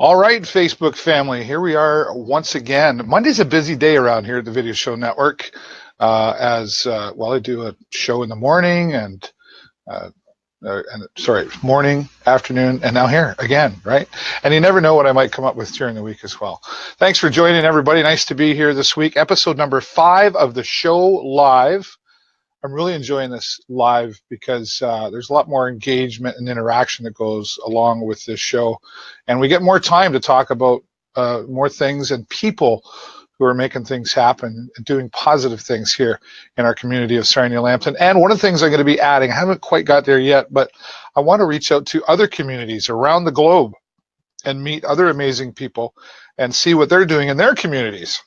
All right, Facebook family, here we are once again. Monday's a busy day around here at the Video Show Network. I do a show in the morning morning, afternoon, and now here again, right? And you never know what I might come up with during the week as well. Thanks for joining, everybody. Nice to be here this week. Episode number 5 of the show live. I'm really enjoying this live because there's a lot more engagement and interaction that goes along with this show. And we get more time to talk about more things and people who are making things happen and doing positive things here in our community of Sarnia Lambton. And one of the things I'm going to be adding, I haven't quite got there yet, but I want to reach out to other communities around the globe and meet other amazing people and see what they're doing in their communities.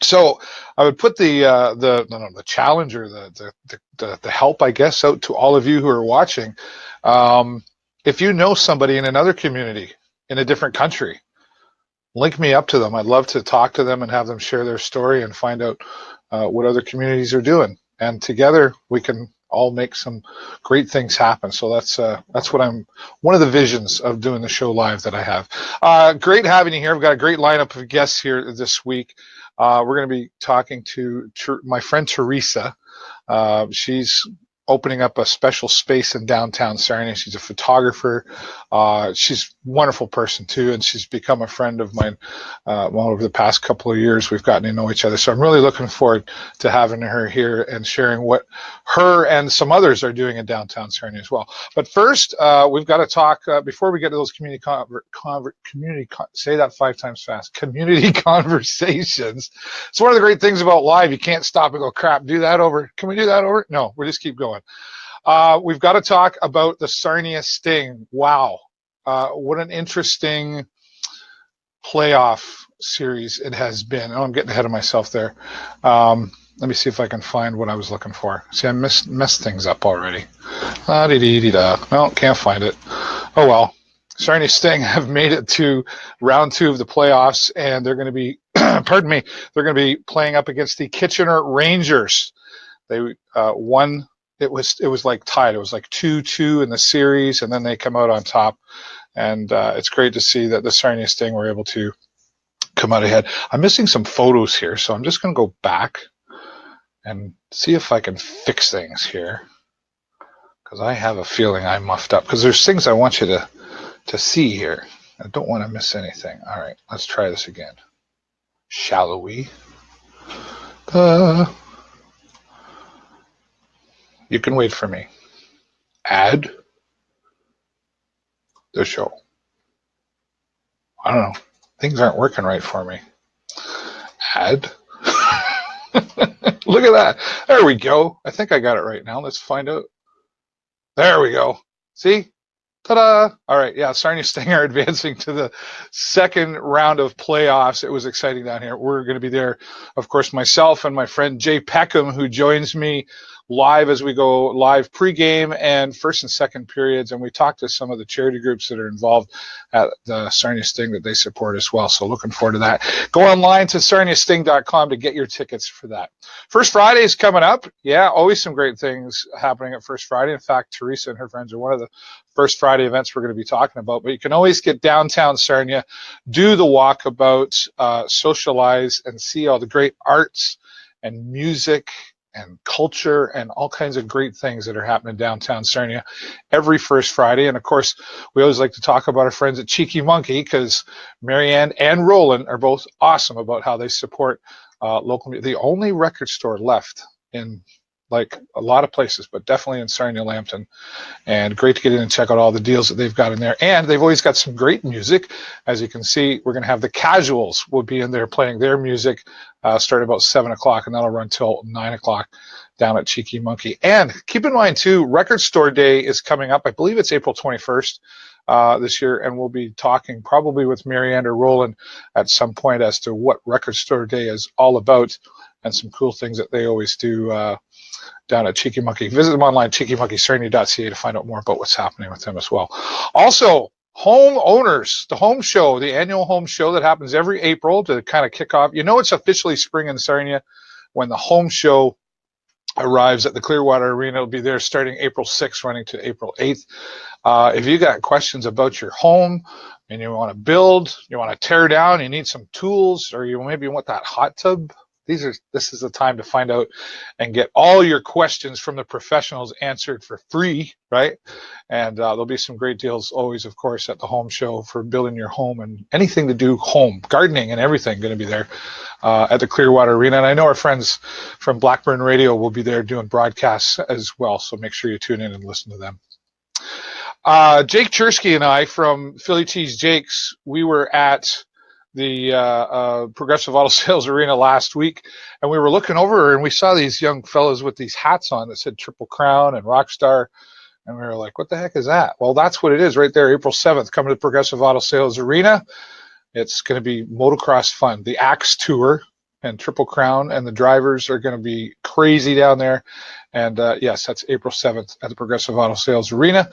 So I would put the challenge or the help, I guess, out to all of you who are watching. If you know somebody in another community in a different country, link me up to them. I'd love to talk to them and have them share their story and find out what other communities are doing. And together we can all make some great things happen. So that's one of the visions of doing the show live that I have. Great having you here. We've got a great lineup of guests here this week. We're going to be talking to my friend Theresa. She's opening up a special space in downtown Sarnia. She's a photographer. She's a wonderful person too, and she's become a friend of mine over the past couple of years. We've gotten to know each other. So I'm really looking forward to having her here and sharing what her and some others are doing in downtown Sarnia as well. But first, we've got to talk, before we get to those community say that 5 times fast, community conversations. It's one of the great things about live. You can't stop and go, crap, do that over. Can we do that over? No, we'll just keep going. We've got to talk about the Sarnia Sting. Wow. What an interesting playoff series it has been. Oh, I'm getting ahead of myself there. Let me see if I can find what I was looking for. See, I messed things up already. No, can't find it. Oh, well. Sarnia Sting have made it to round 2 of the playoffs, and they're going to be, pardon me, they're going to be playing up against the Kitchener Rangers. They won. It was like tied. It was like 2-2 in the series, and then they come out on top. And it's great to see that the Sarnia Sting were able to come out ahead. I'm missing some photos here, so I'm just going to go back and see if I can fix things here, because I have a feeling I muffed up. Because there's things I want you to see here. I don't want to miss anything. All right, let's try this again. Shall we? You can wait for me. Add the show. I don't know. Things aren't working right for me. Add. Look at that. There we go. I think I got it right now. Let's find out. There we go. See? Ta-da! All right, yeah, Sarnia Sting are advancing to the second round of playoffs. It was exciting down here. We're going to be there, of course, myself and my friend Jay Peckham, who joins me live as we go live pregame and first and second periods, and we talk to some of the charity groups that are involved at the Sarnia Sting that they support as well. So looking forward to that. Go online to sarniasting.com to get your tickets for that. First Friday is coming up. Yeah, always some great things happening at First Friday. In fact, Theresa and her friends are one of the First Friday events we're going to be talking about. But you can always get downtown Sarnia, do the walkabout, socialize, and see all the great arts and music and culture and all kinds of great things that are happening downtown Sarnia every First Friday. And of course, we always like to talk about our friends at Cheeky Monkey, because Marianne and Roland are both awesome about how they support local music. The only record store left in like a lot of places, but definitely in Sarnia Lambton. And great to get in and check out all the deals that they've got in there. And they've always got some great music. As you can see, we're going to have the Casuals will be in there playing their music, starting about 7 o'clock, and that'll run till 9 o'clock down at Cheeky Monkey. And keep in mind, too, Record Store Day is coming up. I believe it's April 21st this year, and we'll be talking probably with Marianne or Roland at some point as to what Record Store Day is all about and some cool things that they always do down at Cheeky Monkey. Visit them online, cheekymonkeysarnia.ca, to find out more about what's happening with them as well. Also, Home Owners, the home show, the annual home show that happens every April to kind of kick off. You know it's officially spring in Sarnia when the home show arrives at the Clearwater Arena. It'll be there starting April 6th, running to April 8th. If you got questions about your home, and you want to build, you want to tear down, you need some tools, or you maybe want that hot tub, this is the time to find out and get all your questions from the professionals answered for free, right? And there'll be some great deals always, of course, at the home show for building your home and anything to do home, gardening and everything going to be there at the Clearwater Arena. And I know our friends from Blackburn Radio will be there doing broadcasts as well, so make sure you tune in and listen to them. Jake Chersky and I from Philly Cheese Jake's, we were at the Progressive Auto Sales Arena last week, and we were looking over and we saw these young fellows with these hats on that said Triple Crown and Rockstar, and we were like, what the heck is that? Well, that's what it is right there. April 7th, coming to Progressive Auto Sales Arena. It's going to be motocross fun. The Axe Tour and Triple Crown and the drivers are going to be crazy down there. And yes, that's April 7th at the Progressive Auto Sales Arena.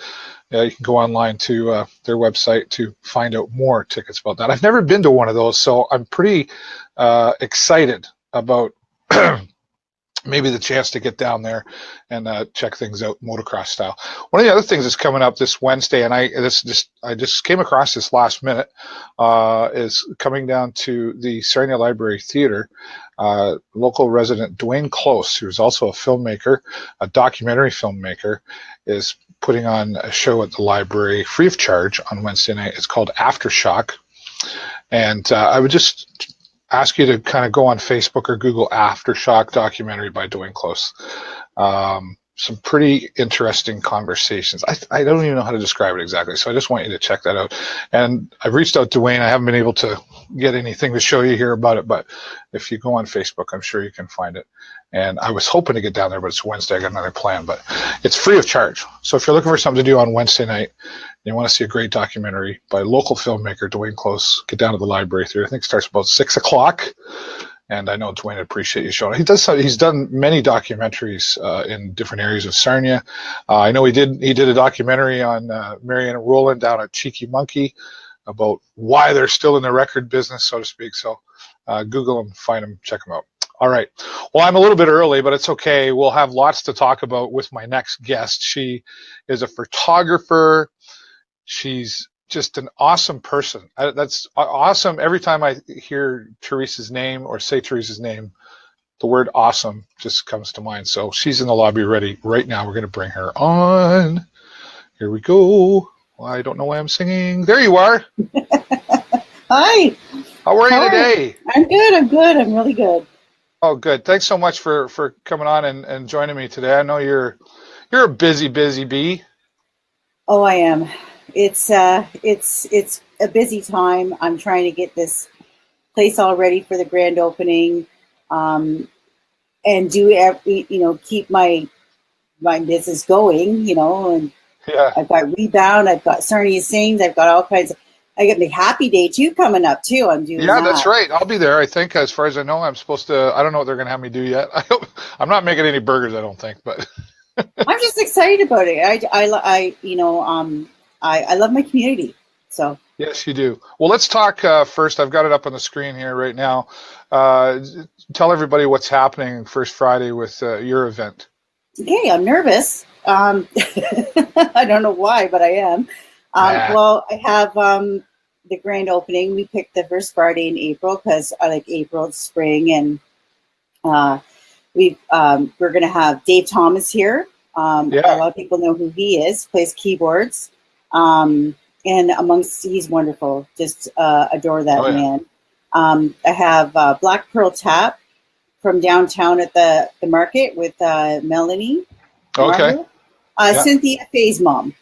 You can go online to their website to find out more tickets about that. I've never been to one of those, so I'm pretty excited about maybe the chance to get down there and check things out motocross style. One of the other things that's coming up this Wednesday, and I just came across this last minute, is coming down to the Sarnia Library Theater. Local resident Dwayne Close, who's also a filmmaker, a documentary filmmaker, is putting on a show at the library free of charge on Wednesday night. It's called Aftershock. And I would just ask you to kind of go on Facebook or Google Aftershock documentary by Dwayne Close. Some pretty interesting conversations. I don't even know how to describe it exactly, so I just want you to check that out. And I've reached out to Wayne. I haven't been able to get anything to show you here about it, but if you go on Facebook, I'm sure you can find it. And I was hoping to get down there, but it's Wednesday. I got another plan, but it's free of charge. So if you're looking for something to do on Wednesday night, and you want to see a great documentary by local filmmaker Dwayne Close, get down to the library theater. I think it starts about 6 o'clock. And I know Dwayne would appreciate you showing. He's done many documentaries in different areas of Sarnia. I know he did a documentary on Marianne and Roland down at Cheeky Monkey about why they're still in the record business, so to speak. So Google them, find them, check them out. All right. Well, I'm a little bit early, but it's okay. We'll have lots to talk about with my next guest. She is a photographer. She's just an awesome person. That's awesome. Every time I hear Theresa's name or say Theresa's name, the word awesome just comes to mind. So she's in the lobby ready right now. We're going to bring her on. Here we go. Well, I don't know why I'm singing. There you are. Hi. How are you today? I'm good. I'm really good. Oh, good. Thanks so much for coming on and joining me today. I know you're a busy bee. Oh, I am. It's a busy time. I'm trying to get this place all ready for the grand opening, and keep my business going. And yeah. I've got Rebound. I've got Sarnia Sings. I've got all kinds of. I got the Happy Day too coming up too. I'm doing. Yeah, that's right. I'll be there. I think, as far as I know, I'm supposed to. I don't know what they're going to have me do yet. I'm not making any burgers. I don't think, but I'm just excited about it. I love my community. So yes, you do. Well, let's talk first. I've got it up on the screen here right now. Tell everybody what's happening First Friday with your event. Okay, I'm nervous. I don't know why, but I am. Well, I have the grand opening. We picked the first Friday in April because I like April, it's spring, and we're going to have Dave Thomas here. A lot of people know who he is. Plays keyboards. And he's wonderful. Just adore that man. I have Black Pearl Tap from downtown at the market with Melanie. Okay. Cynthia Faye's mom.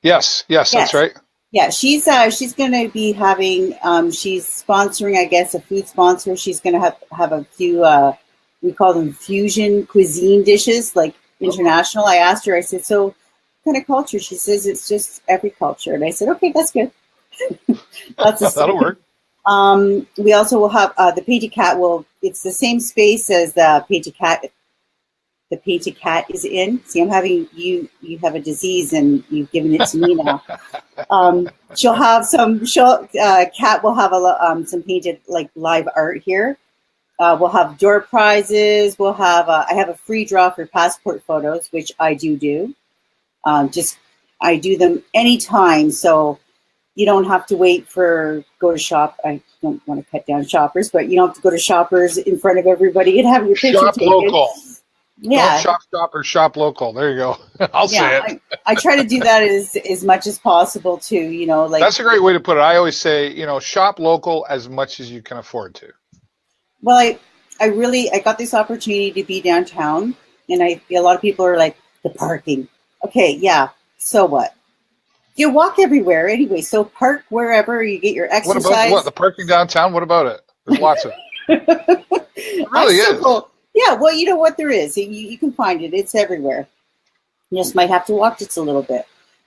Yes, that's right. Yeah, she's going to be having. She's sponsoring, I guess, a food sponsor. She's going to have a few. We call them fusion cuisine dishes, like international. I asked her. I said, so. Kind of culture? She says it's just every culture, and I said, okay, that's good. That'll work. We also will have the Painted Cat. It's the same space as the Painted Cat. The Painted Cat is in. See, I'm having you have a disease, and you've given it to me now. She'll have some. Cat will have some painted like live art here. We'll have door prizes. We'll have. I have a free draw for passport photos, which I do. I do them anytime. So you don't have to wait for go to shop. I don't want to cut down Shoppers, but you don't have to go to Shoppers in front of everybody and have your picture Shop taken. local. Yeah. Don't shop Shoppers, shop local. There you go. I'll say it. I try to do that as much as possible too. You know, like that's a great way to put it. I always say, shop local as much as you can afford to. Well, I got this opportunity to be downtown, and a lot of people are like, the parking. Okay, yeah. So what? You walk everywhere anyway. So park wherever you get your exercise. What about the parking downtown? What about it? There's lots of it. It really is. Cool. Yeah, well, you know what there is. You can find it. It's everywhere. You just might have to walk just a little bit.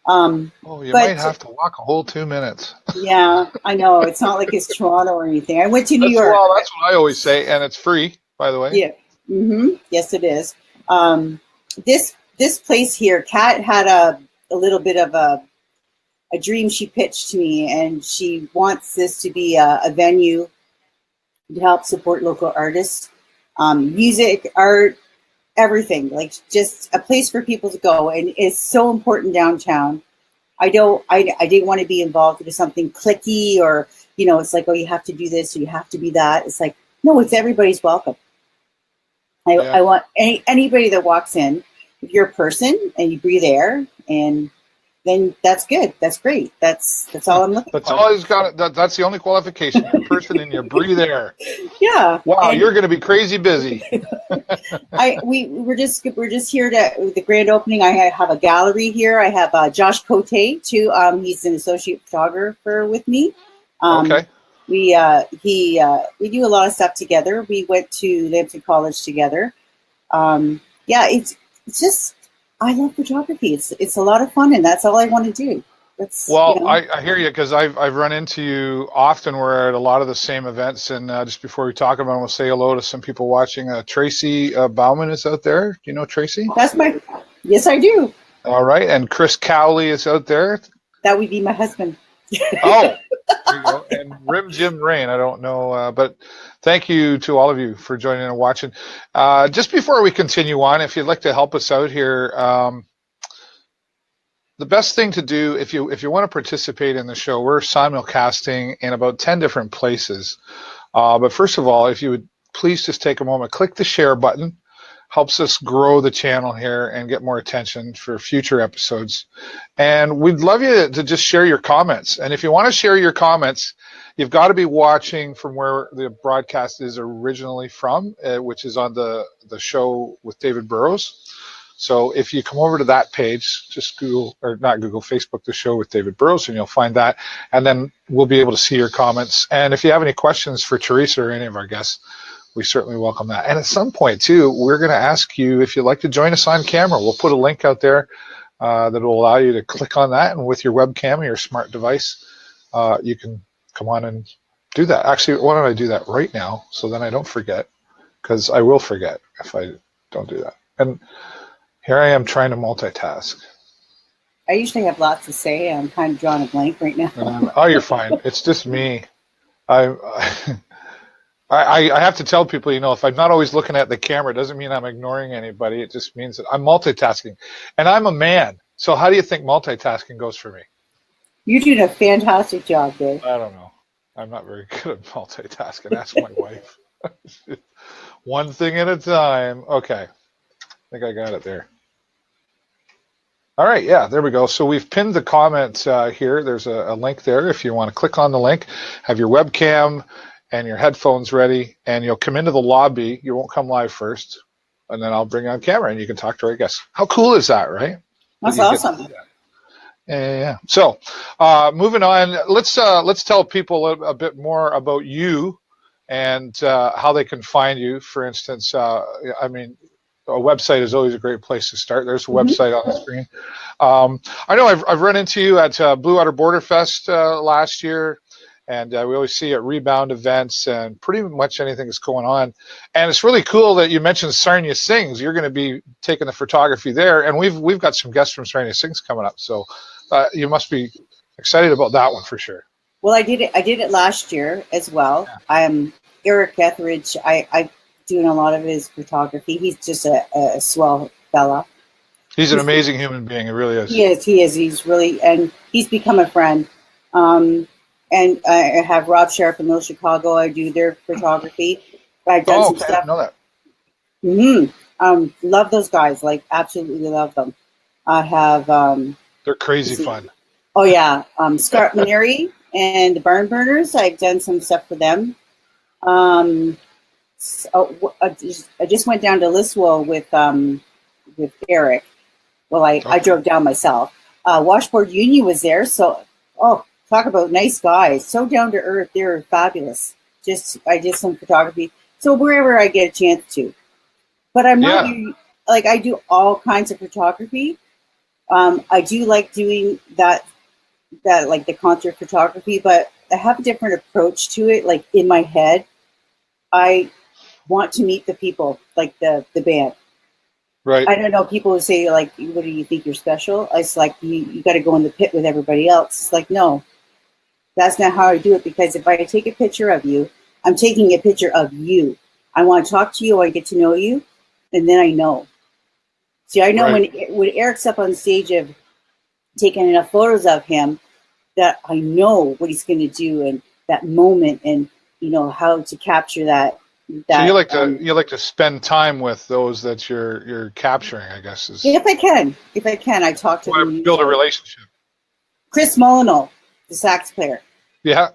You might have to walk a whole 2 minutes. Yeah, I know. It's not like it's Toronto or anything. I went to New York. Well, that's what I always say, and it's free, by the way. Yeah. Mm-hmm. Yes, it is. This place here, Kat had a little bit of a dream she pitched to me, and she wants this to be a venue to help support local artists. Music, art, everything, like just a place for people to go, and it's so important downtown. I didn't want to be involved with something cliquey or it's like, oh, you have to do this or you have to be that. It's like, no, it's everybody's welcome. I want anybody that walks in, if you're a person and you breathe air, and then that's good. That's great. That's all I'm looking for. That's all he's got. That's the only qualification. You're a person and you breathe air. Yeah. Wow, you're going to be crazy busy. We're just here to the grand opening. I have a gallery here. I have Josh Cote too. He's an associate photographer with me. Okay. We do a lot of stuff together. We went to Lambton College together. It's just. I love photography. It's a lot of fun, and that's all I want to do. I hear you, because I've run into you often. We're at a lot of the same events, and just before we talk about it, we'll say hello to some people watching. Tracy Bauman is out there. Do you know Tracy? Yes, I do. All right, and Chris Cowley is out there. That would be my husband. Oh, there you go. And Rim Jim Rain, I don't know, but thank you to all of you for joining and watching. Just before we continue on, if you'd like to help us out here, the best thing to do, if you want to participate in the show, we're simulcasting in about 10 different places. But first of all, if you would please just take a moment, click the share button. Helps us grow the channel here and get more attention for future episodes. And we'd love you to just share your comments. And if you want to share your comments, you've got to be watching from where the broadcast is originally from, which is on the show with David Burrows. So if you come over to that page, just Facebook the show with David Burrows, and you'll find that. And then we'll be able to see your comments. And if you have any questions for Theresa or any of our guests, we certainly welcome that. And at some point, too, we're going to ask you if you'd like to join us on camera. We'll put a link out there that will allow you to click on that, and with your webcam or your smart device, you can come on and do that. Actually, why don't I do that right now so then I don't forget, because I will forget if I don't do that. And here I am trying to multitask. I usually have lots to say. I'm kind of drawing a blank right now. Oh, you're fine. It's just me. I have to tell people, if I'm not always looking at the camera, it doesn't mean I'm ignoring anybody. It just means that I'm multitasking. And I'm a man. So how do you think multitasking goes for me? You're doing a fantastic job, Dave. I don't know. I'm not very good at multitasking. Ask my wife. One thing at a time. Okay. I think I got it there. All right. Yeah, there we go. So we've pinned the comments here. There's a link there if you want to click on the link. Have your webcam and your headphones ready, and you'll come into the lobby. You won't come live first, and then I'll bring you on camera, and you can talk to our guests. How cool is that, right? That's awesome. Yeah. So, moving on, let's tell people a bit more about you and how they can find you. For instance, a website is always a great place to start. There's a website on the screen. I know I've run into you at Blue Water Border Fest last year. And we always see at Rebound events and pretty much anything that's going on. And it's really cool that you mentioned Sarnia Sings. You're going to be taking the photography there. And we've got some guests from Sarnia Sings coming up. So you must be excited about that one for sure. Well, I did it last year as well. Yeah. Eric Etheridge, I doing a lot of his photography. He's just a swell fella. He's an amazing human being. He really is. He is. He's really, and he's become a friend. And I have Rob Sharp in Little Chicago. I do their photography. I've done some okay. stuff. I didn't know that. Love those guys. Like, absolutely love them. I have. They're crazy fun. Oh yeah, Scott Maneri and the Barn Burners. I've done some stuff for them. So I just went down to Liswell with Eric. Well, I drove down myself. Washboard Union was there, so talk about nice guys. So down to earth, they're fabulous. I did some photography, so wherever I get a chance to. But I'm not like, I do all kinds of photography. I do like doing that like the concert photography, but I have a different approach to it. Like, in my head, I want to meet the people, like the band. Right. I don't know. People would say, like, what do you think, you're special? It's like, you got to go in the pit with everybody else. It's like, no, that's not how I do it. Because if I take a picture of you, I'm taking a picture of you. I want to talk to you. I get to know you. And then I know. See, I know when Eric's up on stage of taking enough photos of him, that I know what he's going to do, and that moment, and how to capture that. So you like to spend time with those that you're capturing, I guess. If I can, I talk to them. Build a relationship. Chris Molyneux, the sax player. Yeah.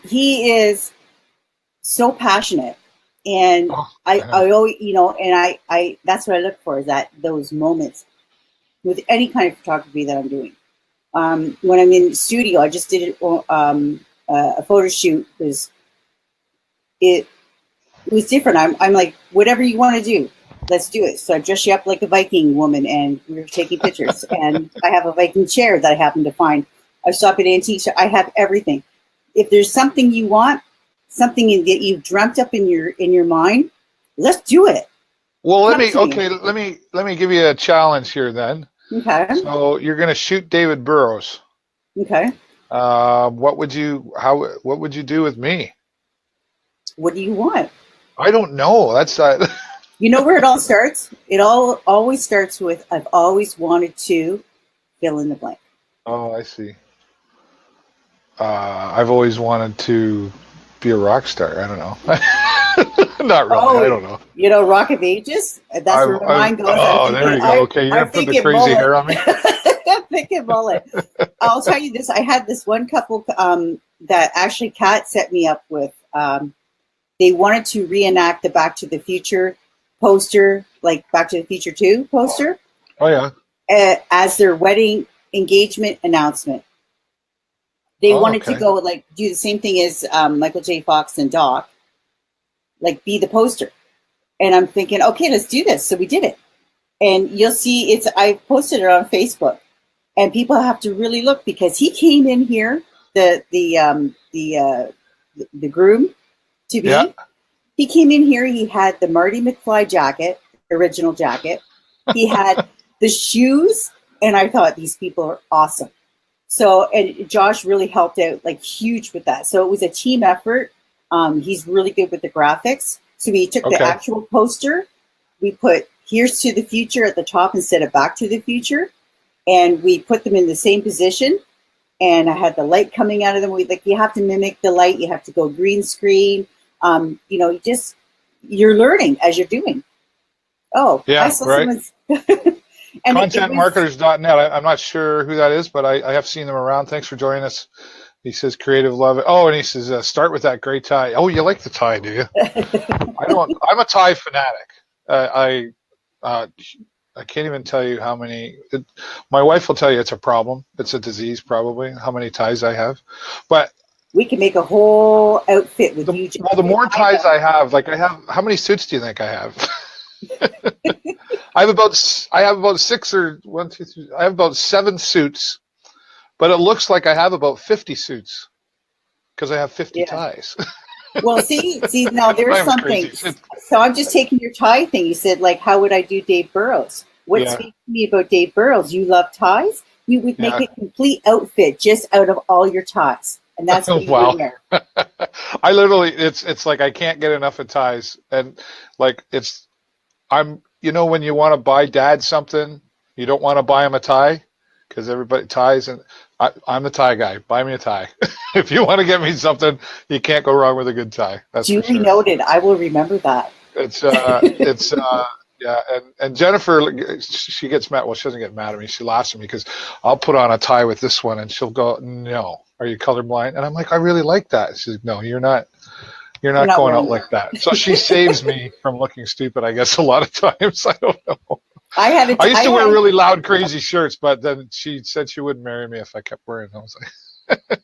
He is so passionate, and I always, and I that's what I look for, is that those moments with any kind of photography that I'm doing. When I'm in the studio, I just did a photo shoot. It was different. I'm like, whatever you want to do, let's do it. So I dress you up like a Viking woman, and we were taking pictures. And I have a Viking chair that I happen to find. I stop at antiques. I have everything. If there's something you want, something that you've dreamt up in your mind, let's do it. Well, let me give you a challenge here then. Okay. So you're going to shoot David Burrows. Okay. What would you do with me? What do you want? I don't know. That's You know where it all starts? It always starts with, I've always wanted to fill in the blank. Oh, I see. I've always wanted to be a rock star. I don't know. Not really. I don't know. Rock of Ages? That's where mine goes. Oh, there you go. Okay, you're going to put the crazy hair on me? I'm thinking mullet. I'll tell you this. I had this one couple that actually Kat set me up with. They wanted to reenact the Back to the Future poster, like Back to the Future 2 poster. Oh, yeah. As their wedding engagement announcement. They wanted to go, like, do the same thing as Michael J. Fox and Doc, like, be the poster. And I'm thinking, okay, let's do this. So we did it. And you'll see I posted it on Facebook, and people have to really look, because he came in here, the groom to be. Yeah. He came in here. He had the Marty McFly jacket, original jacket. He had the shoes, and I thought, these people are awesome. So, and Josh really helped out, like, huge with that. So it was a team effort. He's really good with the graphics. So we took the actual poster, we put "Here's to the Future" at the top instead of "Back to the Future," and we put them in the same position. And I had the light coming out of them. You have to mimic the light. You have to go green screen. You're learning as you're doing. Oh, yeah, I saw someone's. Contentmarketers.net. I'm not sure who that is, but I have seen them around. Thanks for joining us. He says creative love. Oh, and he says start with that gray tie. Oh, you like the tie, do you? I don't. I'm a tie fanatic. I can't even tell you how many. My wife will tell you it's a problem. It's a disease, probably. How many ties I have, but we can make a whole outfit with you. Well, the more ties I have, how many suits do you think I have? I have about 6 or 1, 2, 3. I have about 7 suits, but it looks like I have about 50 suits because I have 50 ties. Well, see, now there's something. So I'm just taking your tie thing. You said, like, how would I do Dave Burrows? What speaks to me about Dave Burrows? You love ties. You would make a complete outfit just out of all your ties, and that's what you would wear. I literally, it's like I can't get enough of ties, and like when you want to buy dad something, you don't want to buy him a tie because everybody ties, and I'm the tie guy. Buy me a tie. If you want to get me something, you can't go wrong with a good tie. That's duly for sure. noted. I will remember that. Yeah, and Jennifer, she gets mad. Well, she doesn't get mad at me. She laughs at me because I'll put on a tie with this one, and she'll go, "No, are you colorblind?" And I'm like, "I really like that." She's like, "No, you're not. You're not going out like that." So she saves me from looking stupid, I guess, a lot of times. I don't know. I used to wear really loud, crazy shirts, but then she said she wouldn't marry me if I kept wearing them. I was like,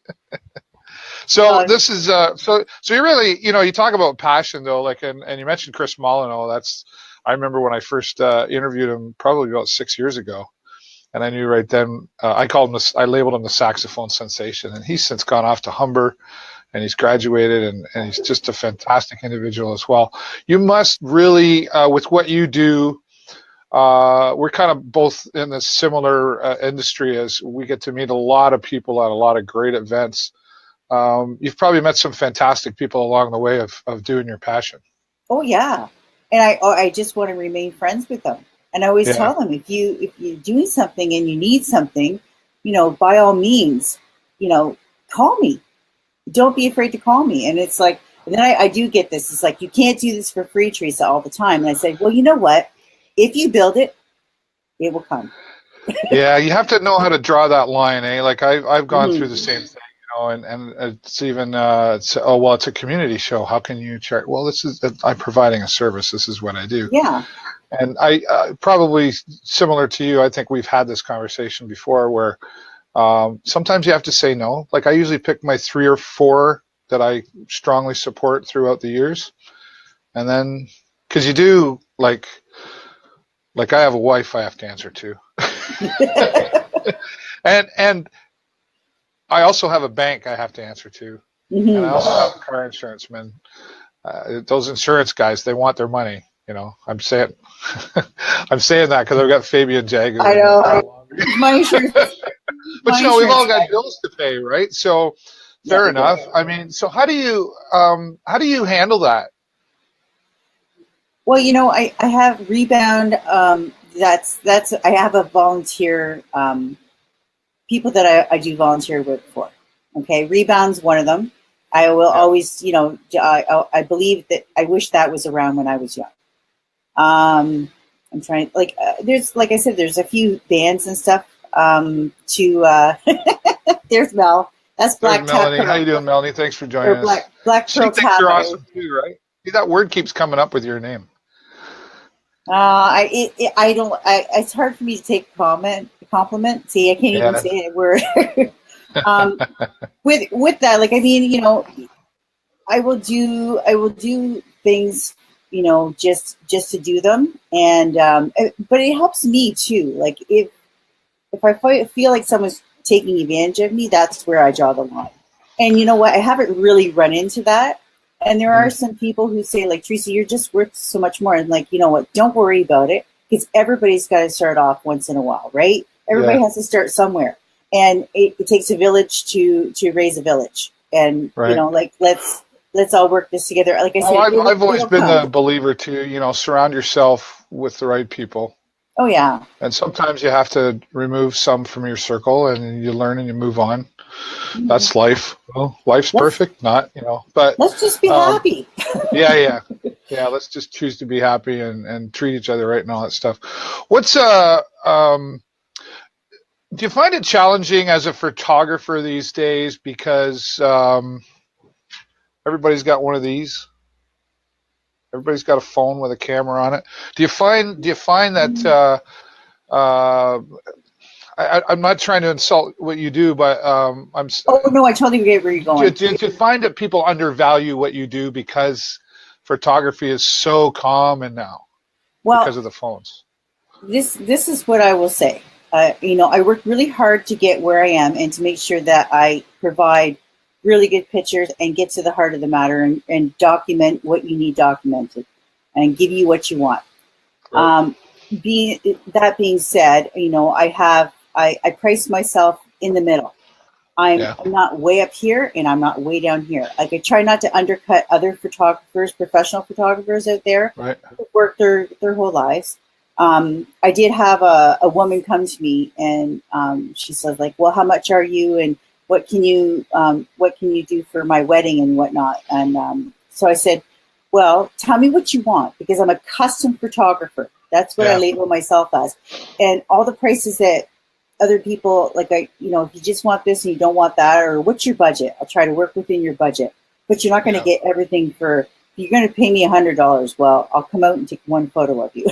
so this is so you really, you talk about passion though, like, and you mentioned Chris Molyneux. I remember when I first interviewed him probably about 6 years ago, and I knew right then. I labeled him the saxophone sensation, and he's since gone off to Humber, and he's graduated, and he's just a fantastic individual as well. You must really, with what you do. We're kind of both in a similar industry, as we get to meet a lot of people at a lot of great events. You've probably met some fantastic people along the way of doing your passion. Oh yeah, and I just want to remain friends with them. And I always tell them, if you're doing something and you need something, by all means, call me. Don't be afraid to call me. And it's like, and then I do get this. It's like, you can't do this for free, Theresa, all the time. And I say, well, you know what? If you build it, it will come. Yeah, you have to know how to draw that line, eh? Like I've gone through the same thing, and it's even it's a community show. How can you charge? Well, I'm providing a service. This is what I do. Yeah. And I probably similar to you. I think we've had this conversation before, where sometimes you have to say no. Like I usually pick my 3 or 4 that I strongly support throughout the years, and then because you do like I have a wife I have to answer to. and I also have a bank I have to answer to. And I also have a car insurance man. Those insurance guys, they want their money. I'm saying that because I've got Fabian Jag. I know. My insurance. But we've all got bills to pay, right? So fair enough. I mean, so how do you handle that? Well, I have Rebound. I have a volunteer, people that I do volunteer work for. Okay. Rebound's one of them. I will always, I believe that I wish that was around when I was young. I'm trying, there's, like I said, there's a few bands and stuff, there's Mel. That's Black Melanie. How you doing, Melanie? Thanks for joining us. Black She thinks you're awesome too, right? See, that word keeps coming up with your name. It's hard for me to take compliment. See, I can't even say a word. With that, I will do things, just to do them. And, but it helps me too. Like if I feel like someone's taking advantage of me, that's where I draw the line. And you know what? I haven't really run into that. And there are some people who say, like, Theresa, you're just worth so much more. And like, you know what? Don't worry about it, because everybody's got to start off once in a while, right? Everybody has to start somewhere. And it takes a village to raise a village. And, let's all work this together. Like I said, I've always been a believer too, surround yourself with the right people. Oh, yeah. And sometimes you have to remove some from your circle, and you learn and you move on. Mm-hmm. That's life. Well, life's perfect, not, but let's just be happy. Yeah. Let's just choose to be happy and treat each other right and all that stuff. What's, do you find it challenging as a photographer these days, because everybody's got one of these? Everybody's got a phone with a camera on it. Do you find that I'm not trying to insult what you do, but I'm. Oh no, I totally get where you're going. Do you find that people undervalue what you do because photography is so common now because of the phones? This is what I will say. I worked really hard to get where I am and to make sure that I provide really good pictures and get to the heart of the matter and document what you need documented and give you what you want. Right. That being said, I price myself in the middle. I'm not way up here and I'm not way down here. Like I try not to undercut other photographers, professional photographers out there who work their whole lives. I did have a woman come to me, and she said, like, well, how much are you, and what can you do for my wedding and whatnot? And so I said, well, tell me what you want, because I'm a custom photographer. That's what I label myself as. And all the prices that other people, like, if you just want this and you don't want that, or what's your budget? I'll try to work within your budget. But you're not going to get everything for, you're going to pay me $100. Well, I'll come out and take one photo of you.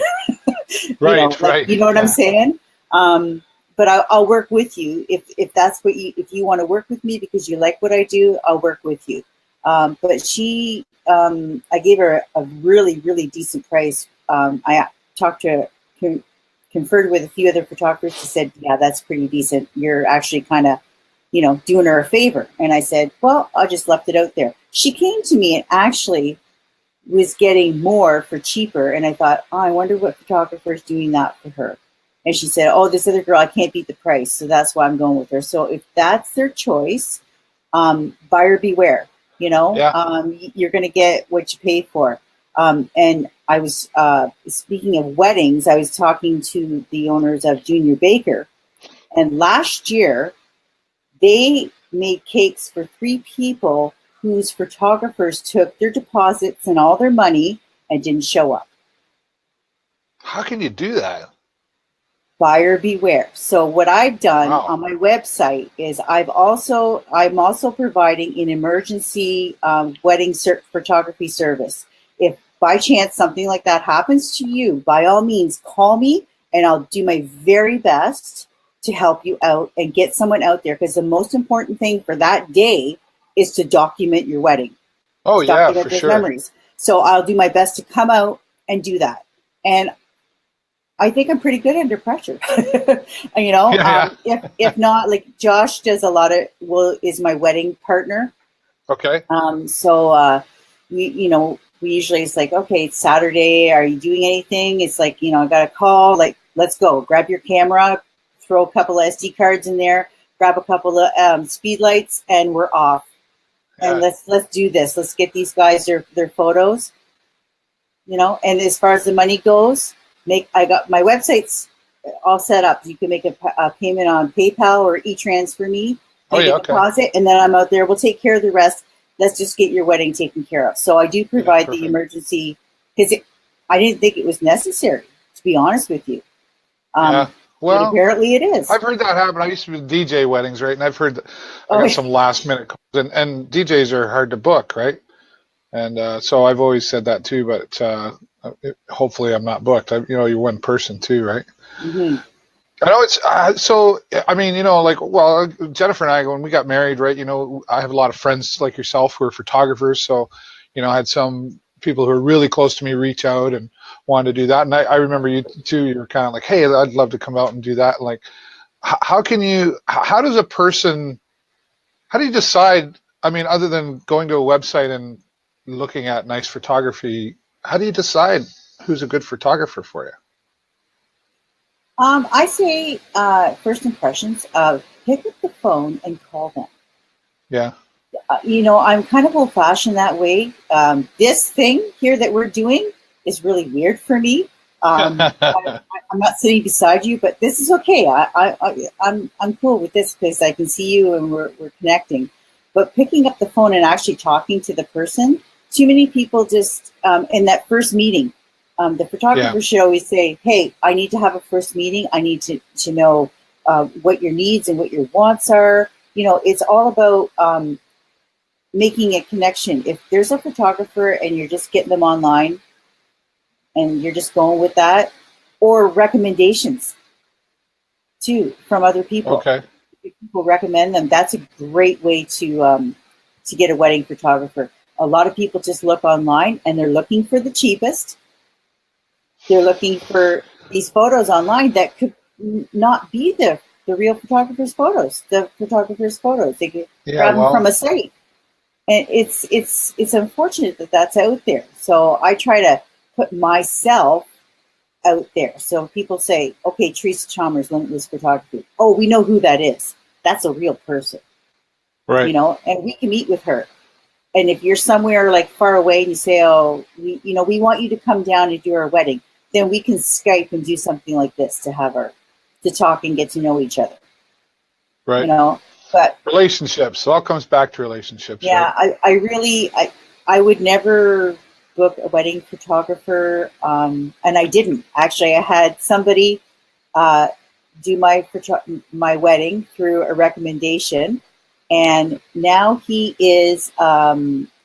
Right. You know what I'm saying? But I'll work with you if that's what if you want to work with me because you like what I do, I'll work with you. But she, I gave her a really, really decent price. I talked to her, conferred with a few other photographers. She said, yeah, that's pretty decent. You're actually kind of, doing her a favor. And I said, well, I just left it out there. She came to me and actually was getting more for cheaper. And I thought, oh, I wonder what photographer is doing that for her. And she said, oh, this other girl, I can't beat the price. So that's why I'm going with her. So if that's their choice, buyer beware, you're going to get what you pay for. And I was, speaking of weddings, I was talking to the owners of Junior Baker. And last year, they made cakes for 3 people whose photographers took their deposits and all their money and didn't show up. How can you do that? Buyer beware. So what I've done on my website is I'm also providing an emergency wedding photography service. If by chance something like that happens to you, by all means call me and I'll do my very best to help you out and get someone out there, because the most important thing for that day is to document your wedding. Oh, yeah, for sure. Memories. So I'll do my best to come out and do that. And I think I'm pretty good under pressure. If not, like Josh does a lot of, is my wedding partner. Okay. We usually, it's like, okay, it's Saturday. Are you doing anything? It's like, I got a call, like, let's go. Grab your camera, throw a couple of SD cards in there, grab a couple of speed lights, and we're off. And let's do this. Let's get these guys their photos. And as far as the money goes, I got my websites all set up. You can make a payment on PayPal or e-transfer me. Make a deposit, and then I'm out there. We'll take care of the rest. Let's just get your wedding taken care of. So I do provide the emergency, because I didn't think it was necessary, to be honest with you. Well, but apparently it is. I've heard that happen. I used to be DJ weddings, right? And I've heard I got some last minute calls, and DJs are hard to book, right? And so I've always said that too, but hopefully I'm not booked. You're one person too, right? Mm-hmm. I know it's Jennifer and I, when we got married, right, I have a lot of friends like yourself who are photographers. So, I had some people who are really close to me reach out and wanted to do that. And I remember you too, you were kind of like, hey, I'd love to come out and do that. Like, how do you decide, other than going to a website and looking at nice photography, how do you decide who's a good photographer for you? I say first impressions, pick up the phone and call them. Yeah. I'm kind of old-fashioned that way. This thing here that we're doing is really weird for me. I'm not sitting beside you, but this is okay. I'm cool with this because I can see you and we're connecting. But picking up the phone and actually talking to the person, too many people just in that first meeting. The photographer should always say, hey, I need to have a first meeting. I need to know what your needs and what your wants are. It's all about making a connection. If there's a photographer and you're just getting them online and you're just going with that, or recommendations too from other people. Okay. If people recommend them, that's a great way to get a wedding photographer. A lot of people just look online and they're looking for the cheapest. They're looking for these photos online that could not be the real photographer's photos. The photographer's photos, they get grab them from a site, and it's unfortunate that that's out there. So I try to put myself out there. So people say, "Okay, Theresa Chalmers, Limitless Photography. Oh, we know who that is. That's a real person, right? And we can meet with her." And if you're somewhere like far away and you say, "Oh, we want you to come down and do our wedding," then we can Skype and do something like this to talk and get to know each other. Right. You know, but relationships. It all comes back to relationships. Yeah, right? I would never book a wedding photographer, and I didn't actually. I had somebody do my wedding through a recommendation, and now he is a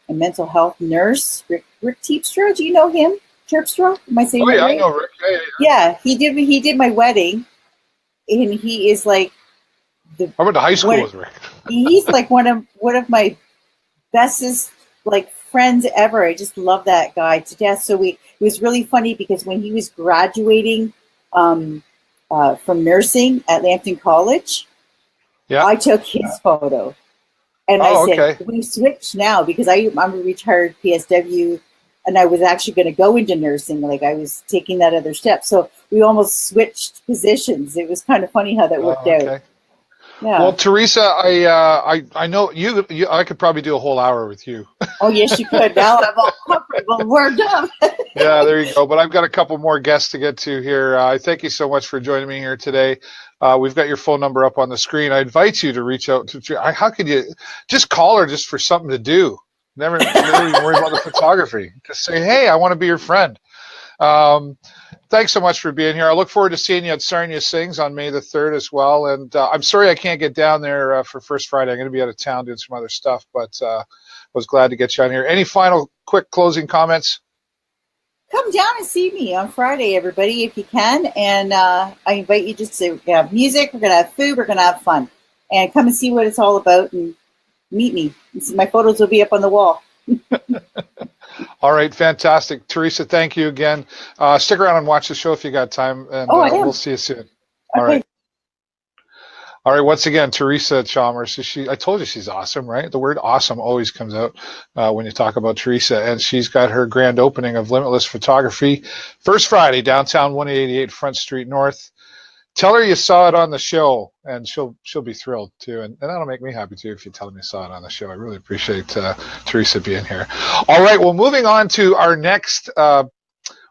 mental health nurse. Rick Terpstra, do you know him? Terpstra, am I saying that right? I know Rick. Yeah, he did my wedding, and he is like I went to high school with Rick. He's like one of my bestest like friends ever. I just love that guy to death. So it was really funny because when he was graduating from nursing at Lambton College, I took his photo, and I said, we switched now because I'm a retired PSW, and I was actually going to go into nursing. Like I was taking that other step, so we almost switched positions. It was kind of funny how that worked out. Yeah. Well, Theresa, I know you. I could probably do a whole hour with you. Oh, yes, you could. Now I'm all comfortable and warmed up. Yeah, there you go. But I've got a couple more guests to get to here. I thank you so much for joining me here today. We've got your phone number up on the screen. I invite you to reach out to. How could you just call her just for something to do? Never even worry about the photography. Just say, hey, I want to be your friend. Thanks so much for being here. I look forward to seeing you at Sarnia Sings on May the 3rd as well. And I'm sorry I can't get down there for First Friday. I'm going to be out of town doing some other stuff, but was glad to get you on here. Any final quick closing comments? Come down and see me on Friday, everybody, if you can. And I invite you just to have music. We're going to have food. We're going to have fun. And come and see what it's all about and meet me. My photos will be up on the wall. All right, fantastic. Theresa, thank you again. Stick around and watch the show if you got time, and we'll see you soon. All right. All right, once again, Theresa Chalmers. I told you she's awesome, right? The word awesome always comes out when you talk about Theresa, and she's got her grand opening of Limitless Photography, First Friday, downtown 188 Front Street North. Tell her you saw it on the show, and she'll be thrilled too, and that'll make me happy too if you tell me you saw it on the show. I really appreciate Theresa being here. All right, well, moving on to our next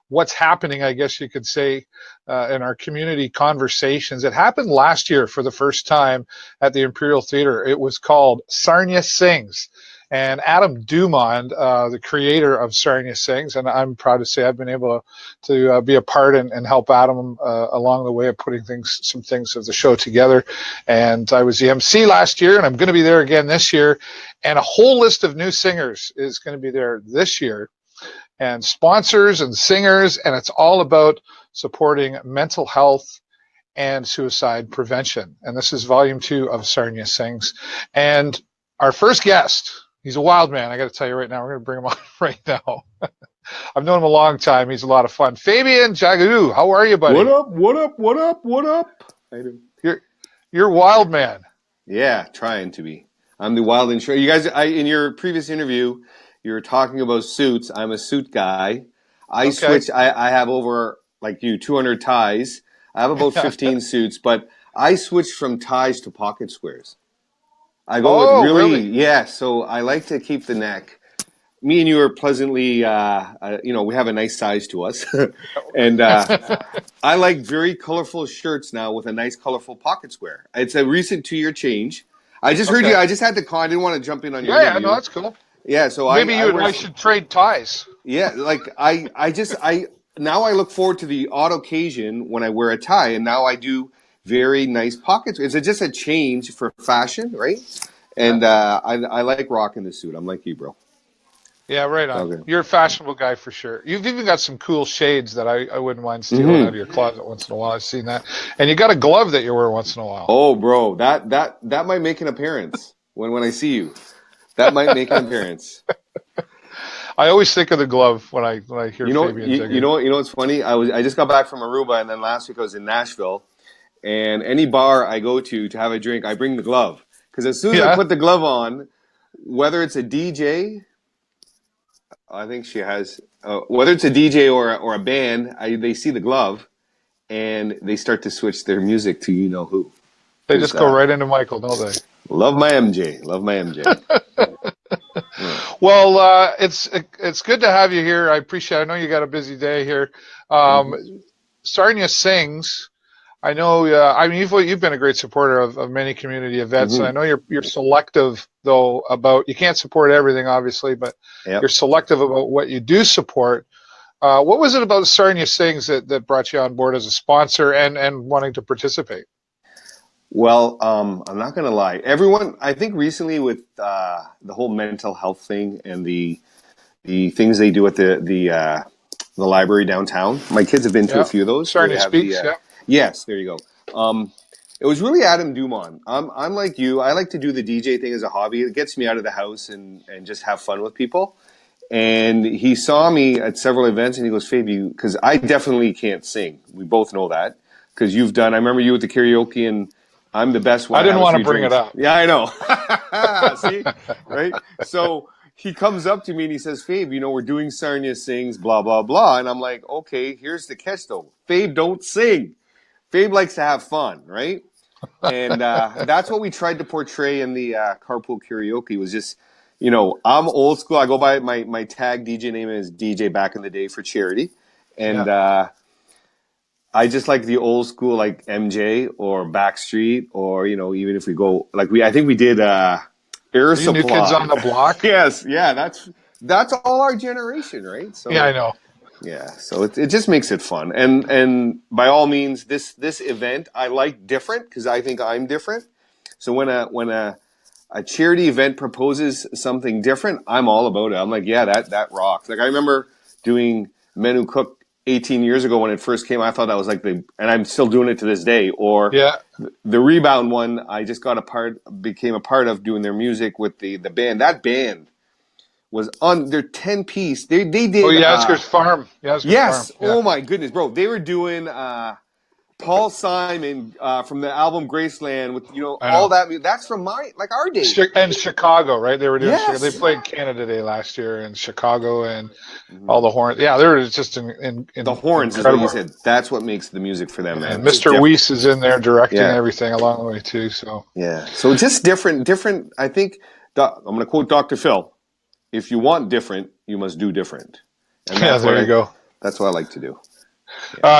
what's happening, I guess you could say, in our community conversations. It happened last year for the first time at the Imperial Theater. It was called Sarnia Sings. And Adam Dumond, the creator of Sarnia Sings, and I'm proud to say I've been able to be a part and help Adam along the way of putting some things of the show together. And I was the MC last year, and I'm going to be there again this year. And a whole list of new singers is going to be there this year, and sponsors and singers, and it's all about supporting mental health and suicide prevention. And this is volume 2 of Sarnia Sings. And our first guest, he's a wild man, I got to tell you right now. We're going to bring him on right now. I've known him a long time. He's a lot of fun. Fabian Jagou, how are you, buddy? What up, what up, what up, what up? You're wild man. Yeah, trying to be. I'm the wild and short. You guys, in your previous interview, you were talking about suits. I'm a suit guy. I switch. I have over, like you, 200 ties. I have about 15 suits, but I switched from ties to pocket squares. I go with really? Yeah, so I like to keep the neck. Me and you are pleasantly, we have a nice size to us. And I like very colorful shirts now with a nice colorful pocket square. It's a recent 2-year change. I just heard you. I just had to call. I didn't want to jump in on your interview. Yeah, no, that's cool. Yeah, so maybe you and I should trade ties. Yeah, like now I look forward to the odd occasion when I wear a tie, and now I do very nice pockets. It's just a change for fashion, right? And I like rocking the suit. I'm like you, bro. Yeah, right on. Okay. You're a fashionable guy for sure. You've even got some cool shades that I wouldn't mind stealing out of your closet once in a while. I've seen that. And you got a glove that you wear once in a while. Oh, bro, that might make an appearance when I see you. That might make an appearance. I always think of the glove when I hear Fabian. You know what's funny? I just got back from Aruba, and then last week I was in Nashville. And any bar I go to have a drink, I bring the glove. Because as soon as I put the glove on, whether it's a DJ, I think she has, whether it's a DJ or a band, they see the glove, and they start to switch their music to you know who. They just go right into Michael, don't they? Love my MJ. Love my MJ. Well, Well, it's good to have you here. I appreciate it. I know you got a busy day here. Sarnia Sings. I know. I mean, you've been a great supporter of many community events, and I know you're selective though about. You can't support everything, obviously, but you're selective about what you do support. What was it about Sarnia Sings that brought you on board as a sponsor and wanting to participate? Well, I'm not going to lie. Everyone, I think recently with the whole mental health thing and the things they do at the library downtown, my kids have been to a few of those. Sarnia Speaks, Yes, there you go. It was really Adam Dumont. I'm like you. I like to do the DJ thing as a hobby. It gets me out of the house and just have fun with people. And he saw me at several events, and he goes, "Fabe, because I definitely can't sing. We both know that because you've done. I remember you with the karaoke and." I'm the best one. I didn't want to bring it up. Yeah, I know. See? Right? So he comes up to me and he says, Fabe, we're doing Sarnia Sings, blah, blah, blah. And I'm like, okay, here's the catch though. Fabe don't sing. Fabe likes to have fun, right? And that's what we tried to portray in the carpool karaoke was just, I'm old school. I go by my tag DJ name is DJ back in the day for charity. And I just like the old school, like MJ or Backstreet, or even if we go I think we did Air Supply. New Kids on the Block. Yes, yeah, that's all our generation, right? So yeah, I know. Yeah, so it just makes it fun, and by all means, this event I like different because I think I'm different. So when a charity event proposes something different, I'm all about it. I'm like, yeah, that rocks. Like I remember doing Men Who Cook 18 years ago when it first came. I thought that was and I'm still doing it to this day. Or the Rebound one, I just became a part of doing their music with the band. That band was on their 10-piece. They did. Oh, Yasgur's Farm. Yes. Farm. Yeah. Oh my goodness, bro. They were doing Paul Simon from the album Graceland with all that. That's from our days. And Chicago, right? They were doing. Yes. They played Canada Day last year in Chicago, and all the horns. Yeah, they were just in the horns. Incredible. Is what you said. That's what makes the music for them. And Mr. Weiss is in there directing everything along the way too. So so just different. I think I'm going to quote Dr. Phil. If you want different, you must do different. And there you go. That's what I like to do.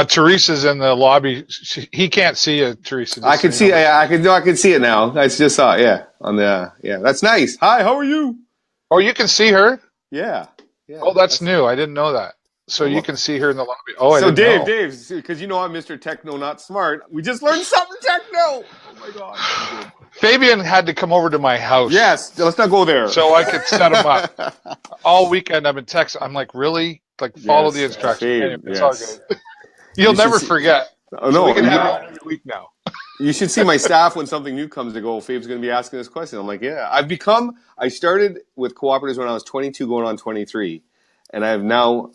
Teresa's in the lobby. He can't see it, Theresa. I can see. I can see it now. I just saw it. Yeah, on the. Yeah, that's nice. Hi, how are you? Oh, you can see her. Yeah. Oh, that's new. I didn't know that. So you can see her in the lobby. Oh, so Dave, because I'm Mr. Techno, not smart. We just learned something techno. Oh my God. Fabian had to come over to my house. Yes, let's not go there. So I could set him up. All weekend I've been texting. I'm like, really? Follow the instructions. Anyway, it's all good. You'll never forget. Oh, no. So we can have it every week now. You should see my staff when something new comes to go, Fabe's going to be asking this question. I'm like, yeah. I started with cooperatives when I was 22 going on 23. And I have now,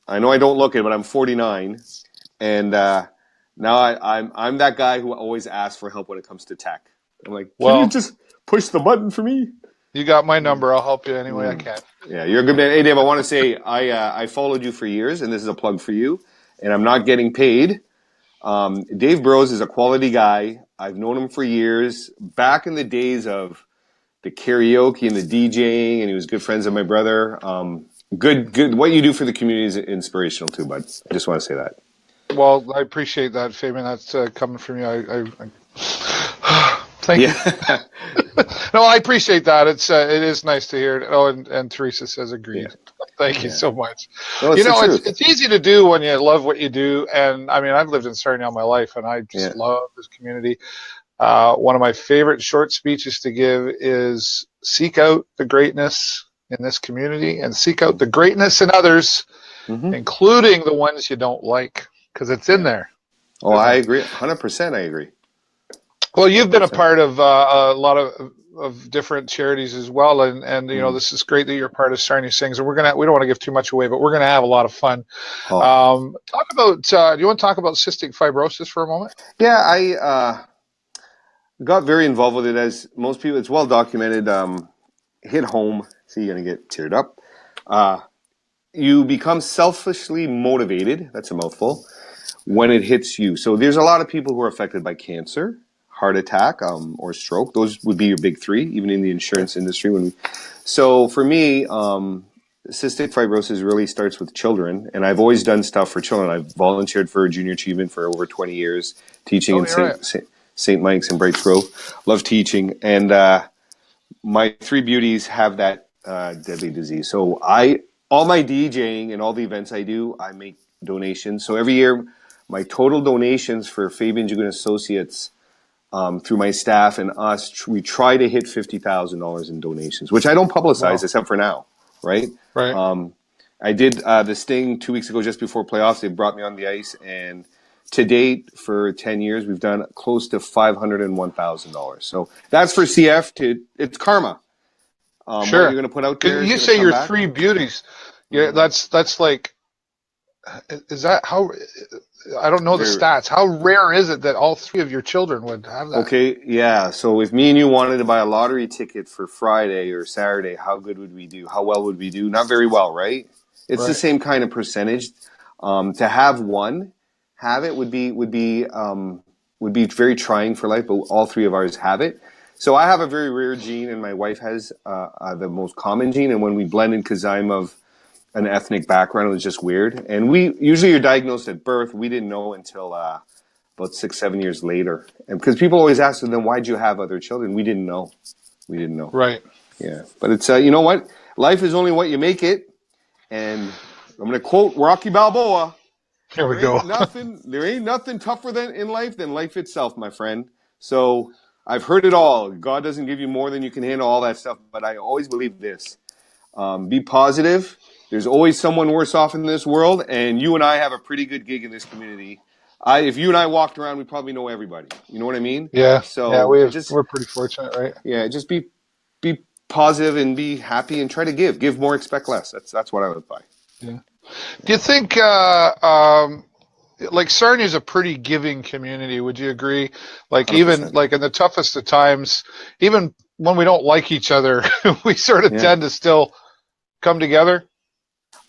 I know I don't look it, but I'm 49. And now I'm that guy who always asks for help when it comes to tech. I'm like, can you just push the button for me? You got my number. I'll help you any way I can. Yeah, you're a good man. Hey, Dave, I want to say I followed you for years, and this is a plug for you. And I'm not getting paid. Dave Burrows is a quality guy. I've known him for years. Back in the days of the karaoke and the DJing, and he was good friends with my brother. Good. What you do for the community is inspirational too, bud. I just want to say that. Well, I appreciate that, Fabian. That's coming from you. Thank you. No, I appreciate that. It is nice to hear it. Oh, and Theresa says agreed. Yeah. Thank you so much. Well, it's easy to do when you love what you do. And I mean, I've lived in Sarnia all my life, and I just love this community. One of my favorite short speeches to give is seek out the greatness in this community and seek out the greatness in others, including the ones you don't like, because it's in there. Oh, I agree. 100% I agree. Well, you've been a part of a lot of different charities as well, and this is great that you're part of Sarnia Sings, and we don't want to give too much away, but we're gonna have a lot of fun. Talk about do you want to talk about cystic fibrosis for a moment? Yeah, I got very involved with it, as most people. It's well documented. Hit home. See, you're gonna get teared up. You become selfishly motivated. That's a mouthful. When it hits you, so there's a lot of people who are affected by cancer, heart attack or stroke. Those would be your big three, even in the insurance industry. So for me, cystic fibrosis really starts with children, and I've always done stuff for children. I've volunteered for Junior Achievement for over 20 years, teaching in St. Mike's and Brights Grove. Love teaching, and my three beauties have that deadly disease. So all my DJing and all the events I do, I make donations. So every year, my total donations for Fabian Jugan Associates through my staff and us, we try to hit $50,000 in donations, which I don't publicize except for now, right? Right. I did the Sting 2 weeks ago just before playoffs. They brought me on the ice, and to date, for 10 years, we've done close to $501,000. So that's for CF. It's karma. Sure. What you're going to put out there. You say your three beauties. Yeah, that's like. Is that how? I don't know the stats. How rare is it that all three of your children would have that? Okay, yeah. So if me and you wanted to buy a lottery ticket for Friday or Saturday, how good would we do? How well would we do? Not very well, right? It's the same kind of percentage. To have it would be very trying for life, but all three of ours have it. So I have a very rare gene, and my wife has the most common gene. And when we blended, because I'm of an ethnic background, it was just weird. And you're diagnosed at birth. We didn't know until about 6-7 years later. And because people always ask them, then why'd you have other children? We didn't know. Right. Yeah. But it's, you know what? Life is only what you make it. And I'm going to quote Rocky Balboa. Here we go. There ain't nothing tougher in life than life itself, my friend. So I've heard it all. God doesn't give you more than you can handle, all that stuff. But I always believe this. Be positive. There's always someone worse off in this world, and you and I have a pretty good gig in this community. If you and I walked around, we probably know everybody. You know what I mean? Yeah. So yeah, we're pretty fortunate, right? Yeah, just be positive and be happy and try to give. Give more, expect less. That's what I live by. Yeah. Do you think like Sarnia is a pretty giving community? Would you agree? Like 100%. Even like in the toughest of times, even when we don't like each other, we sort of tend to still come together.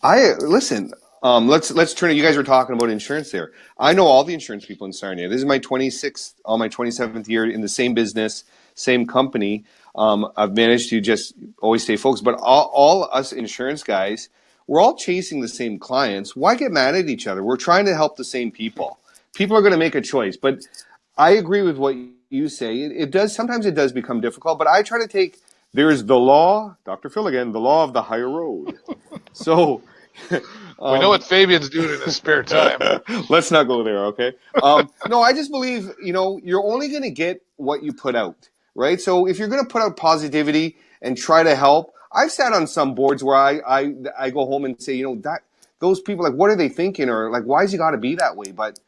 Listen. Let's turn it. You guys were talking about insurance there. I know all the insurance people in Sarnia. This is my 27th year in the same business, same company. I've managed to just always stay focused. But all us insurance guys, we're all chasing the same clients. Why get mad at each other? We're trying to help the same people. People are going to make a choice. But I agree with what you say. It does. Sometimes it does become difficult. But I try to take. There's the law, Dr. Phil again, the law of the higher road. So. We know what Fabian's doing in his spare time. Let's not go there, okay? No, I just believe, you're only going to get what you put out, right? So if you're going to put out positivity and try to help, I've sat on some boards where I go home and say, those people, like, what are they thinking? Or like, why's he got to be that way? But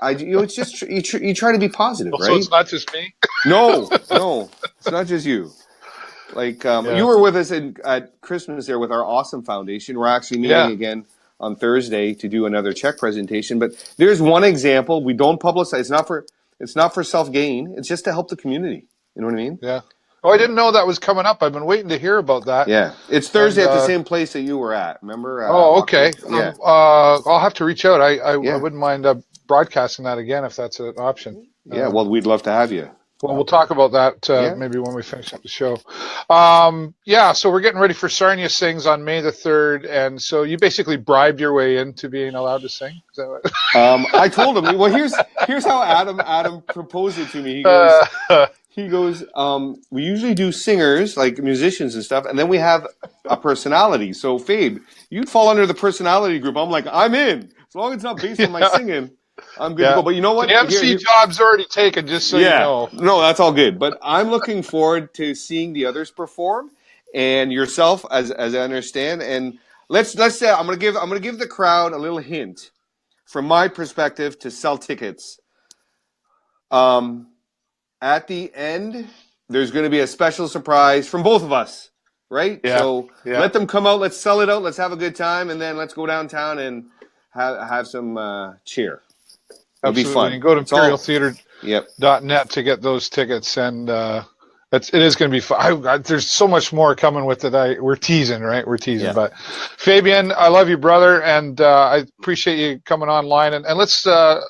it's just, you try to be positive, right? So it's not just me? No, it's not just you. Like you were with us at Christmas there with our awesome foundation. We're actually meeting again on Thursday to do another check presentation. But there's one example. We don't publicize. It's not for self gain. It's just to help the community. You know what I mean? Yeah. Oh, I didn't know that was coming up. I've been waiting to hear about that. Yeah, it's Thursday at the same place that you were at. Remember? Okay. Yeah. I'll have to reach out. I wouldn't mind broadcasting that again if that's an option. Yeah. Well, we'd love to have you. Well, we'll talk about that maybe when we finish up the show. So we're getting ready for Sarnia Sings on May the 3rd, and so you basically bribed your way into being allowed to sing? Is that what? I told him. Well, here's how Adam proposed it to me. He goes, we usually do singers, like musicians and stuff, and then we have a personality. So, Fabe, you'd fall under the personality group. I'm like, I'm in. As long as it's not based on my singing, I'm good to go. But you know what? The MC job's already taken, just so you know. No, that's all good. But I'm looking forward to seeing the others perform and yourself, as I understand. And let's say I'm gonna give the crowd a little hint from my perspective to sell tickets. At the end, there's going to be a special surprise from both of us, right? Yeah. So let them come out. Let's sell it out. Let's have a good time, and then let's go downtown and have some cheer. It'll be fun. You go to imperialtheater.net to get those tickets, and it is going to be fun. There's so much more coming with it. We're teasing, right? We're teasing. Yeah. But Fabian, I love you, brother, and I appreciate you coming online. And let's go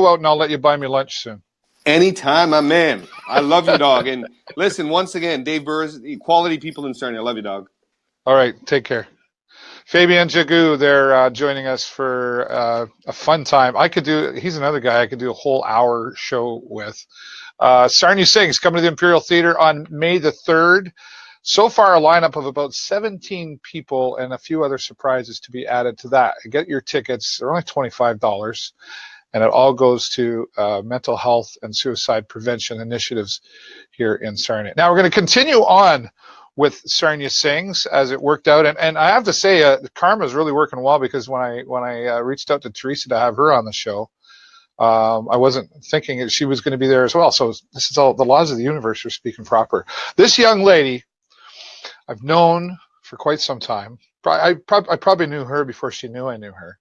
out, and I'll let you buy me lunch soon. Anytime, my man. I love you, dog. And listen, once again, Dave Burrows, quality people in Sarnia. I love you, dog. All right, take care. Fabian Jagu, they're joining us for a fun time. He's another guy I could do a whole hour show with. Sarnia Sings coming to the Imperial Theater on May the 3rd. So far, a lineup of about 17 people and a few other surprises to be added to that. Get your tickets. They're only $25, and it all goes to mental health and suicide prevention initiatives here in Sarnia. Now, we're going to continue on with Sarnia Sings as it worked out. And I have to say, Karma's really working well, because when I reached out to Theresa to have her on the show, I wasn't thinking that she was going to be there as well. So this is all the laws of the universe are speaking proper. This young lady I've known for quite some time. I probably knew her before she knew I knew her.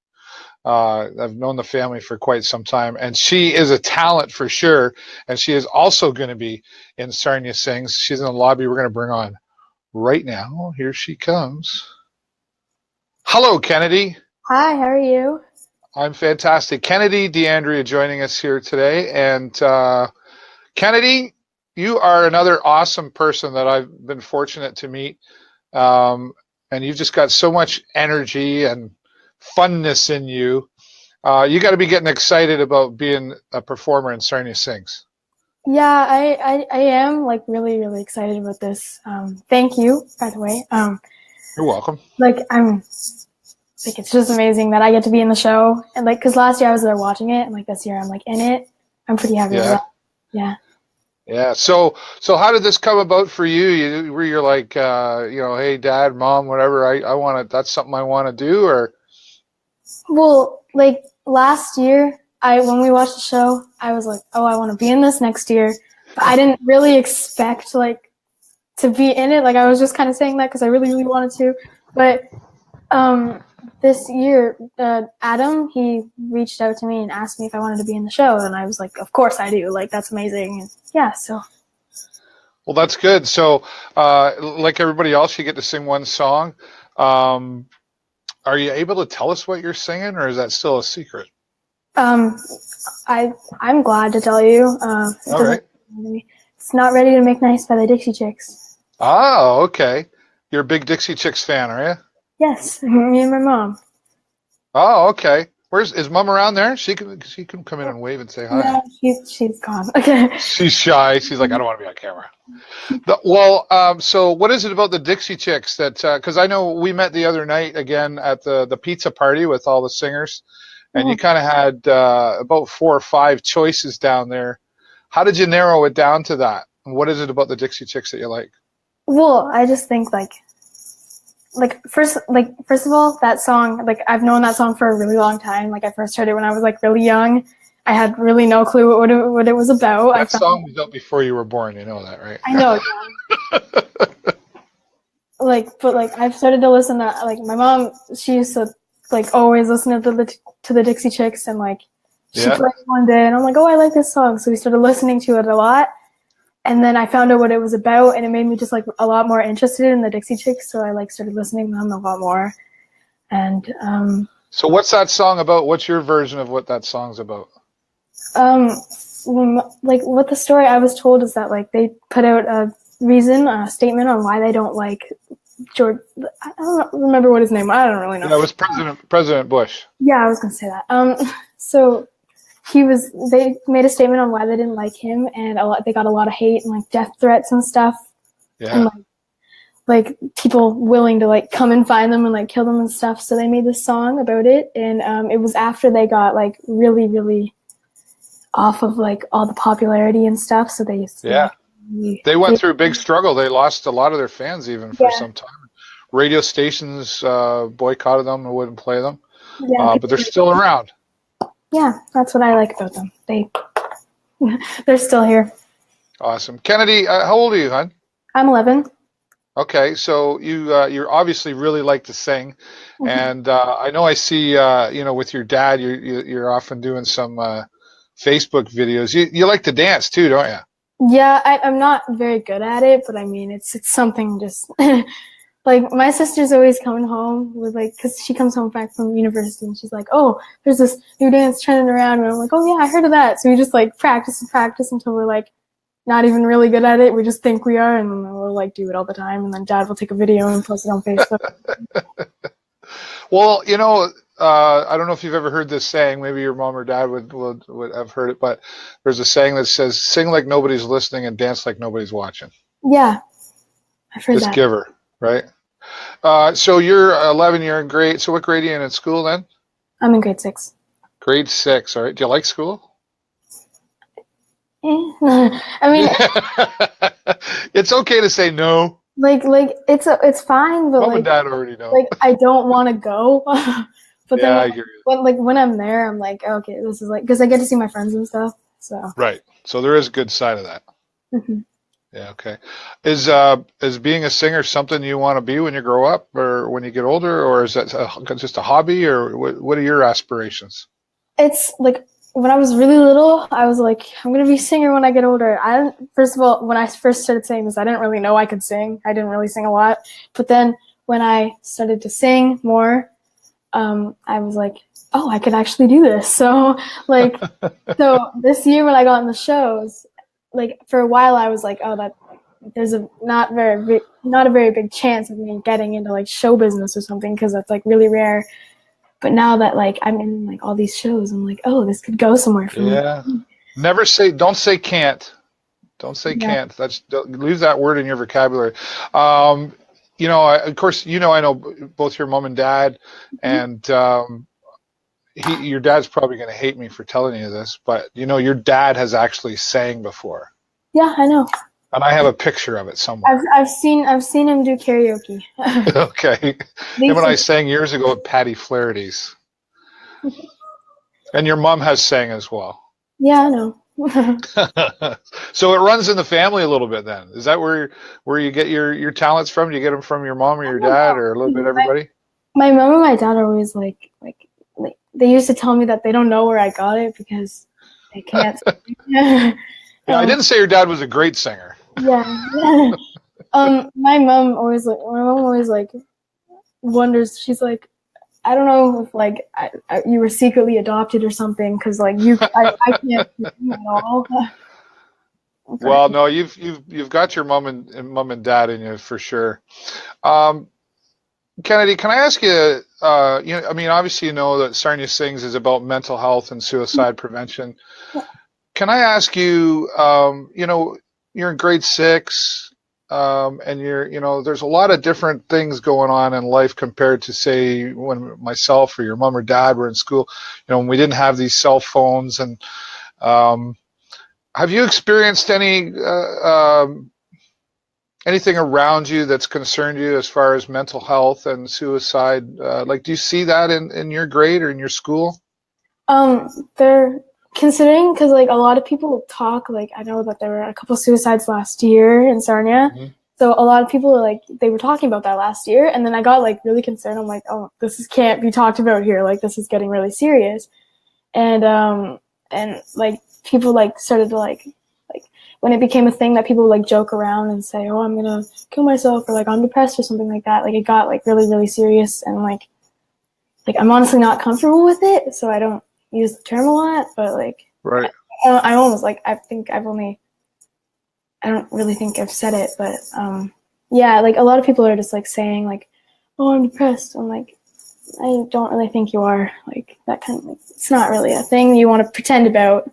I've known the family for quite some time, and she is a talent for sure. And she is also going to be in Sarnia Sings. She's in the lobby. We're going to bring on right now. Here she comes. Hello, Kennedy. Hi, how are you? I'm fantastic. Kennedy DeAndrea joining us here today. And Kennedy, you are another awesome person that I've been fortunate to meet. And you've just got so much energy and funness in you. You got to be getting excited about being a performer in Sarnia Sings. Yeah, I am like really, really excited about this. Thank you, by the way. You're welcome. It's just amazing that I get to be in the show, and because last year I was there watching it, and this year I'm in it. I'm pretty happy with that. Yeah. Yeah. So how did this come about for you? You're like, hey, Dad, Mom, whatever. I want to. That's something I want to do, or. Well, last year, when we watched the show, I was like, oh, I want to be in this next year. But I didn't really expect to be in it. I was just kind of saying that because I really, really wanted to. But this year, Adam, he reached out to me and asked me if I wanted to be in the show, and I was like, of course I do. That's amazing. And yeah, so. Well, that's good. So, like everybody else, you get to sing one song. Are you able to tell us what you're singing, or is that still a secret? I'm glad to tell you. All right. It's Not Ready to Make Nice by the Dixie Chicks. Oh, okay. You're a big Dixie Chicks fan, are you? Yes, me and my mom. Oh, okay. Is Mom around there? She can come in and wave and say hi. No, she's gone. Okay. She's shy. She's like, I don't want to be on camera. So what is it about the Dixie Chicks that? Because I know we met the other night again at the pizza party with all the singers, and you kind of had about 4 or 5 choices down there. How did you narrow it down to that? And what is it about the Dixie Chicks that you like? Well, I just think first of all, that song, I've known that song for a really long time. I first heard it when I was really young. I had really no clue what it was about. That song was out before you were born. You know that, right? I know. But I've started to listen to my mom. She used to always listen to the Dixie Chicks, and she played it one day, and I'm like, oh, I like this song. So we started listening to it a lot. And then I found out what it was about, and it made me just a lot more interested in the Dixie Chicks. So I started listening to them a lot more. And so what's that song about? What's your version of what that song's about? What the story I was told is that they put out a statement on why they don't like George. I don't remember what his name was. I don't really know. That was President Bush. Yeah, I was gonna say that. So. They made a statement on why they didn't like him, and they got a lot of hate and death threats and stuff. Yeah. And people willing to come and find them and kill them and stuff. So they made this song about it, and it was after they got really, really off of all the popularity and stuff. So they they went through a big struggle. They lost a lot of their fans even for some time. Radio stations boycotted them and wouldn't play them. Yeah, but they're still around. Yeah, that's what I like about them. They're still here. Awesome. Kennedy, how old are you, hon? I'm 11. Okay, so you obviously really like to sing, and I know I see with your dad you're often doing some Facebook videos. You like to dance too, don't you? Yeah, I'm not very good at it, but I mean it's something just Like, my sister's always coming home with, like, because she comes home back from university, and she's like, oh, there's this new dance trending around, and I'm like, oh, yeah, I heard of that. So we just, like, practice and practice until we're, like, not even really good at it. We just think we are, and then we'll, like, do it all the time, and then Dad will take a video and post it on Facebook. Well, you know, I don't know if you've ever heard this saying. Maybe your mom or dad would have heard it, but there's a saying that says, sing like nobody's listening and dance like nobody's watching. Yeah, I've heard that. Just give her. Right. So you're 11. You're in grade. So what grade are you in school then? I'm in grade 6. Grade 6. All right. Do you like school? I mean, it's okay to say no. Like it's fine, but Mom and Dad already know. Like, I don't want to go. But yeah, then, I hear you. when I'm there, I'm like, okay, this is like, because I get to see my friends and stuff. So right. So there is a good side of that. Mm-hmm. Yeah. Okay. Is being a singer something you want to be when you grow up, or when you get older, or is that just a hobby, or what are your aspirations? It's like, when I was really little, I was like, I'm gonna be a singer when I get older. First of all, when I first started saying this, I didn't really know I could sing. I didn't really sing a lot. But then when I started to sing more, I was like, oh, I could actually do this. So like, so this year when I got in the shows, like, for a while I was like, oh, that there's not a very big chance of me getting into like show business or something, because that's like really rare. But now that like I'm in like all these shows, I'm like, oh, this could go somewhere for me. Yeah. Don't say can't. Don't say can't. Leave that word in your vocabulary. You know, of course, you know, I know both your mom and dad, and your dad's probably going to hate me for telling you this, but you know, your dad has actually sang before. Yeah, I know. And I have a picture of it somewhere. I've seen him do karaoke. Okay. Him and I sang years ago at Patty Flaherty's. And your mom has sang as well. Yeah, I know. So it runs in the family a little bit then. Is that where you get your talents from? Do you get them from your mom or your dad, or a little bit everybody? My mom and my dad are always like they used to tell me that they don't know where I got it because they can't sing. Yeah, I didn't say your dad was a great singer. Yeah. My mom always wonders. She's like, I don't know if like you were secretly adopted or something, because like I can't sing at all. Okay. Well, no, you've got your mom and dad in you for sure. Kennedy, can I ask you? You know, I mean, obviously you know that Sarnia Sings is about mental health and suicide prevention. Yeah. Can I ask you? You know, you're in grade 6, and you know, there's a lot of different things going on in life compared to, say, when myself or your mom or dad were in school. You know, when we didn't have these cell phones. And have you experienced anything around you that's concerned you as far as mental health and suicide? Like, do you see that in your grade or in your school? They're considering, because like a lot of people talk, like I know that there were a couple suicides last year in Sarnia. Mm-hmm. So a lot of people like they were talking about that last year, and then I got like really concerned. I'm like, oh, can't be talked about here. Like, this is getting really serious. And like people like started to like when it became a thing that people would like joke around and say, oh, I'm gonna kill myself, or like I'm depressed or something like that. Like, it got like really, really serious, and like I'm honestly not comfortable with it, so I don't use the term a lot. But like, right. I almost like I don't really think I've said it, but yeah, like a lot of people are just like saying like, oh, I'm depressed. I'm like, I don't really think you are. Like, that kind of like, it's not really a thing you want to pretend about.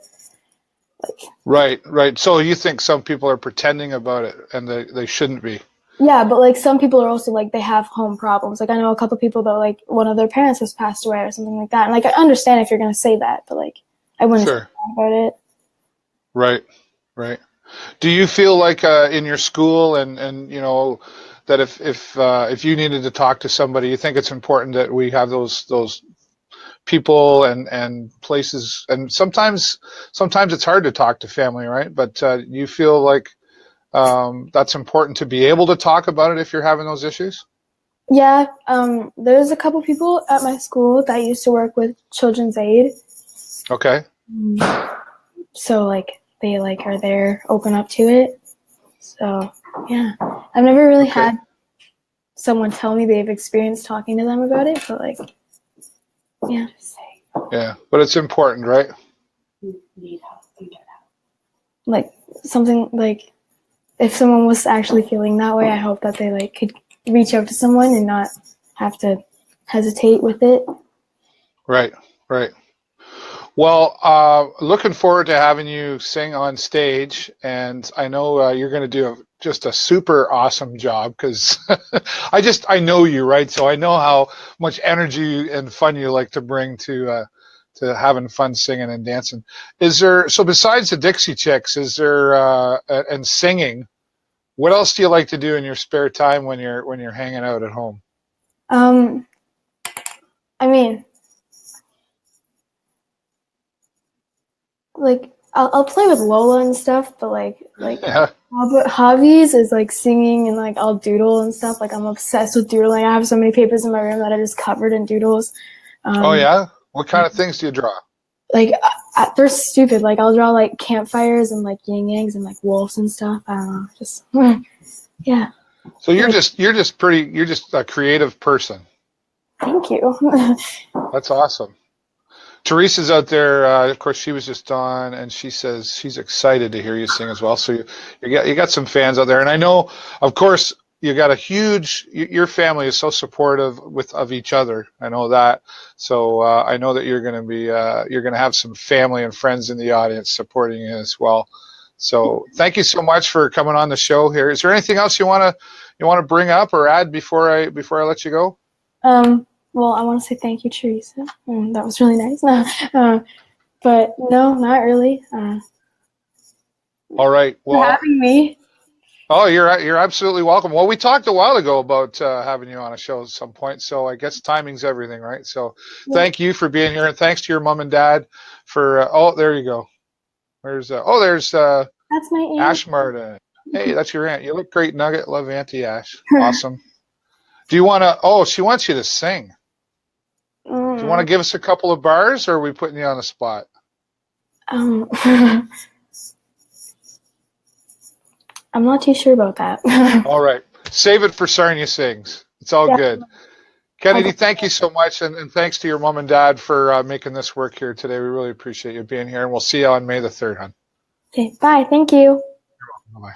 Like, right. So you think some people are pretending about it, and they shouldn't be? Yeah, but like some people are also like they have home problems. Like, I know a couple people that like one of their parents has passed away or something like that. And like, I understand if you're gonna say that, but like I wouldn't say about it. Right. Do you feel like in your school and you know that if you needed to talk to somebody, you think it's important that we have those people and places? And sometimes it's hard to talk to family, right? But you feel like that's important to be able to talk about it if you're having those issues? Yeah, there's a couple people at my school that used to work with Children's Aid. Okay. So like they like are there, open up to it. So yeah, I've never really had someone tell me they've experienced talking to them about it, but like, yeah. Yeah, but it's important, right? Need help. You get help. Like something like if someone was actually feeling that way, I hope that they like could reach out to someone and not have to hesitate with it. Right, right. Well, looking forward to having you sing on stage, and I know you're going to do just a super awesome job because I know you, right? So I know how much energy and fun you like to bring to having fun singing and dancing. So besides the Dixie Chicks, is there and singing? What else do you like to do in your spare time when you're hanging out at home? I mean, like I'll play with Lola and stuff, but like Yeah. hobbies is like singing and like I'll doodle and stuff. Like I'm obsessed with doodling. I have so many papers in my room that are just covered in doodles. Oh yeah? What kind of things do you draw? Like they're stupid. Like I'll draw like campfires and like yin yangs and like wolves and stuff. I don't know. Just yeah. So you're just a creative person. Thank you. That's awesome. Theresa's out there. Of course, she was just on, and she says she's excited to hear you sing as well. So you got some fans out there, and I know, of course, you got a huge. Your family is so supportive of each other. I know that. So I know that you're going to have some family and friends in the audience supporting you as well. So thank you so much for coming on the show here. Is there anything else you want to bring up or add before I let you go? Well, I want to say thank you, Theresa. That was really nice. But no, not really. All right. Well, for having me. Oh, you're absolutely welcome. Well, we talked a while ago about having you on a show at some point, so I guess timing's everything, right? So Thank you for being here, and thanks to your mom and dad for. There you go. There's that's my aunt. Ash Martin. Hey, that's your aunt. You look great, Nugget. Love Auntie Ash. Awesome. Do you want to? Oh, she wants you to sing. Do you want to give us a couple of bars, or are we putting you on the spot? I'm not too sure about that. All right. Save it for Sarnia Sings. It's all good. Kennedy, thank you so much, and thanks to your mom and dad for making this work here today. We really appreciate you being here, and we'll see you on May the 3rd, hon. Okay, bye. Thank you. Bye-bye.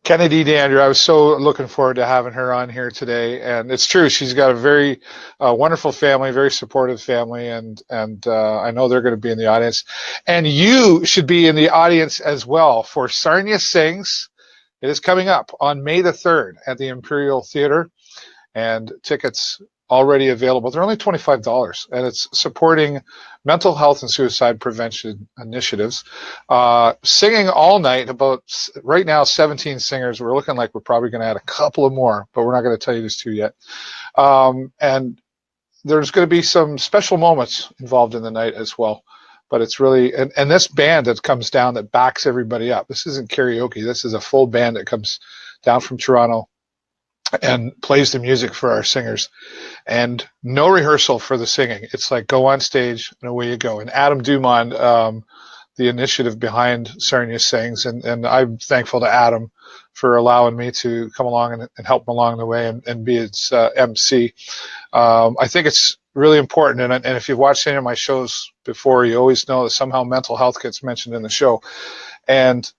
Kennedy DeAndrew, I was so looking forward to having her on here today, and it's true. She's got a very wonderful family, very supportive family, and I know they're going to be in the audience. And you should be in the audience as well for Sarnia Sings. It is coming up on May the 3rd at the Imperial Theater, and tickets already available. They're only $25, and it's supporting mental health and suicide prevention initiatives. Singing all night, about right now 17 singers. We're looking like we're probably going to add a couple of more, but we're not going to tell you this too yet. And there's going to be some special moments involved in the night as well. But it's really, and this band that comes down that backs everybody up. This isn't karaoke. This is a full band that comes down from Toronto and plays the music for our singers, and no rehearsal for the singing. It's like go on stage and away you go. And Adam Dumont, the initiative behind Sarnia Sings, and I'm thankful to Adam for allowing me to come along and help him along the way and be its MC. I think it's really important, and if you've watched any of my shows before, you always know that somehow mental health gets mentioned in the show. And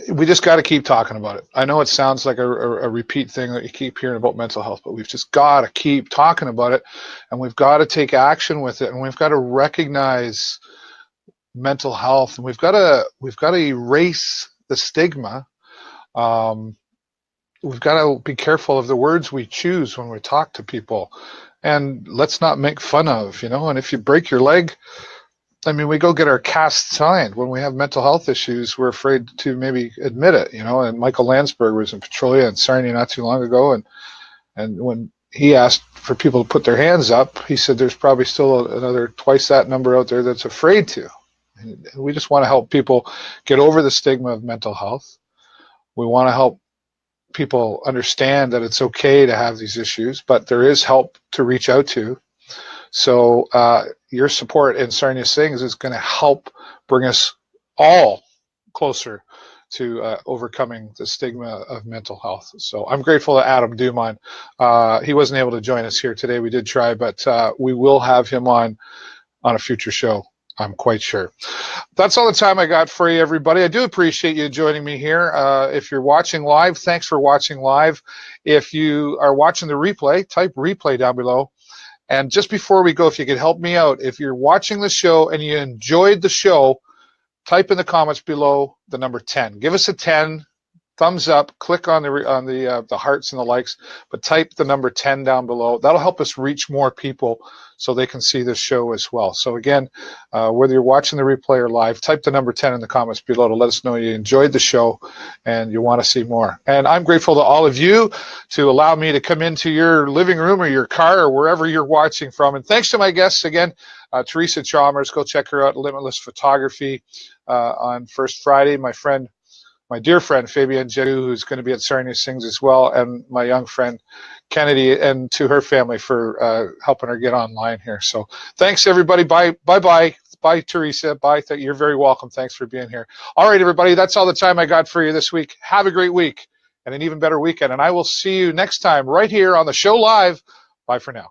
we just got to keep talking about it. I know it sounds like a repeat thing that you keep hearing about mental health, but we've just got to keep talking about it, and we've got to take action with it, and we've got to recognize mental health, and we've got to erase the stigma. We've got to be careful of the words we choose when we talk to people, and let's not make fun of, and if you break your leg, I mean, we go get our cast signed. When we have mental health issues, we're afraid to maybe admit it, and Michael Landsberg was in Petrolia and Sarnia not too long ago, and when he asked for people to put their hands up, he said there's probably still another twice that number out there that's afraid to. And we just want to help people get over the stigma of mental health. We want to help people understand that it's okay to have these issues, but there is help to reach out to. So your support in Sarnia Sings is going to help bring us all closer to overcoming the stigma of mental health. So I'm grateful to Adam Dumont. He wasn't able to join us here today. We did try, but we will have him on a future show, I'm quite sure. That's all the time I got for you, everybody. I do appreciate you joining me here. If you're watching live, thanks for watching live. If you are watching the replay, type replay down below. And just before we go, if you could help me out, if you're watching the show and you enjoyed the show, type in the comments below the number 10. Give us a 10, thumbs up, click on the hearts and the likes, but type the number 10 down below. That'll help us reach more people so they can see this show as well. So again, whether you're watching the replay or live, type the number 10 in the comments below to let us know you enjoyed the show and you want to see more. And I'm grateful to all of you to allow me to come into your living room or your car or wherever you're watching from. And thanks to my guests again, Theresa Chalmers. Go check her out, Limitless Photography, on First Friday. My dear friend Fabienne Jedou, who's going to be at Sarnia Sings as well, and my young friend Kennedy, and to her family for helping her get online here. So thanks, everybody. Bye, Theresa. Bye. You're very welcome. Thanks for being here. All right, everybody. That's all the time I got for you this week. Have a great week and an even better weekend. And I will see you next time right here on the show live. Bye for now.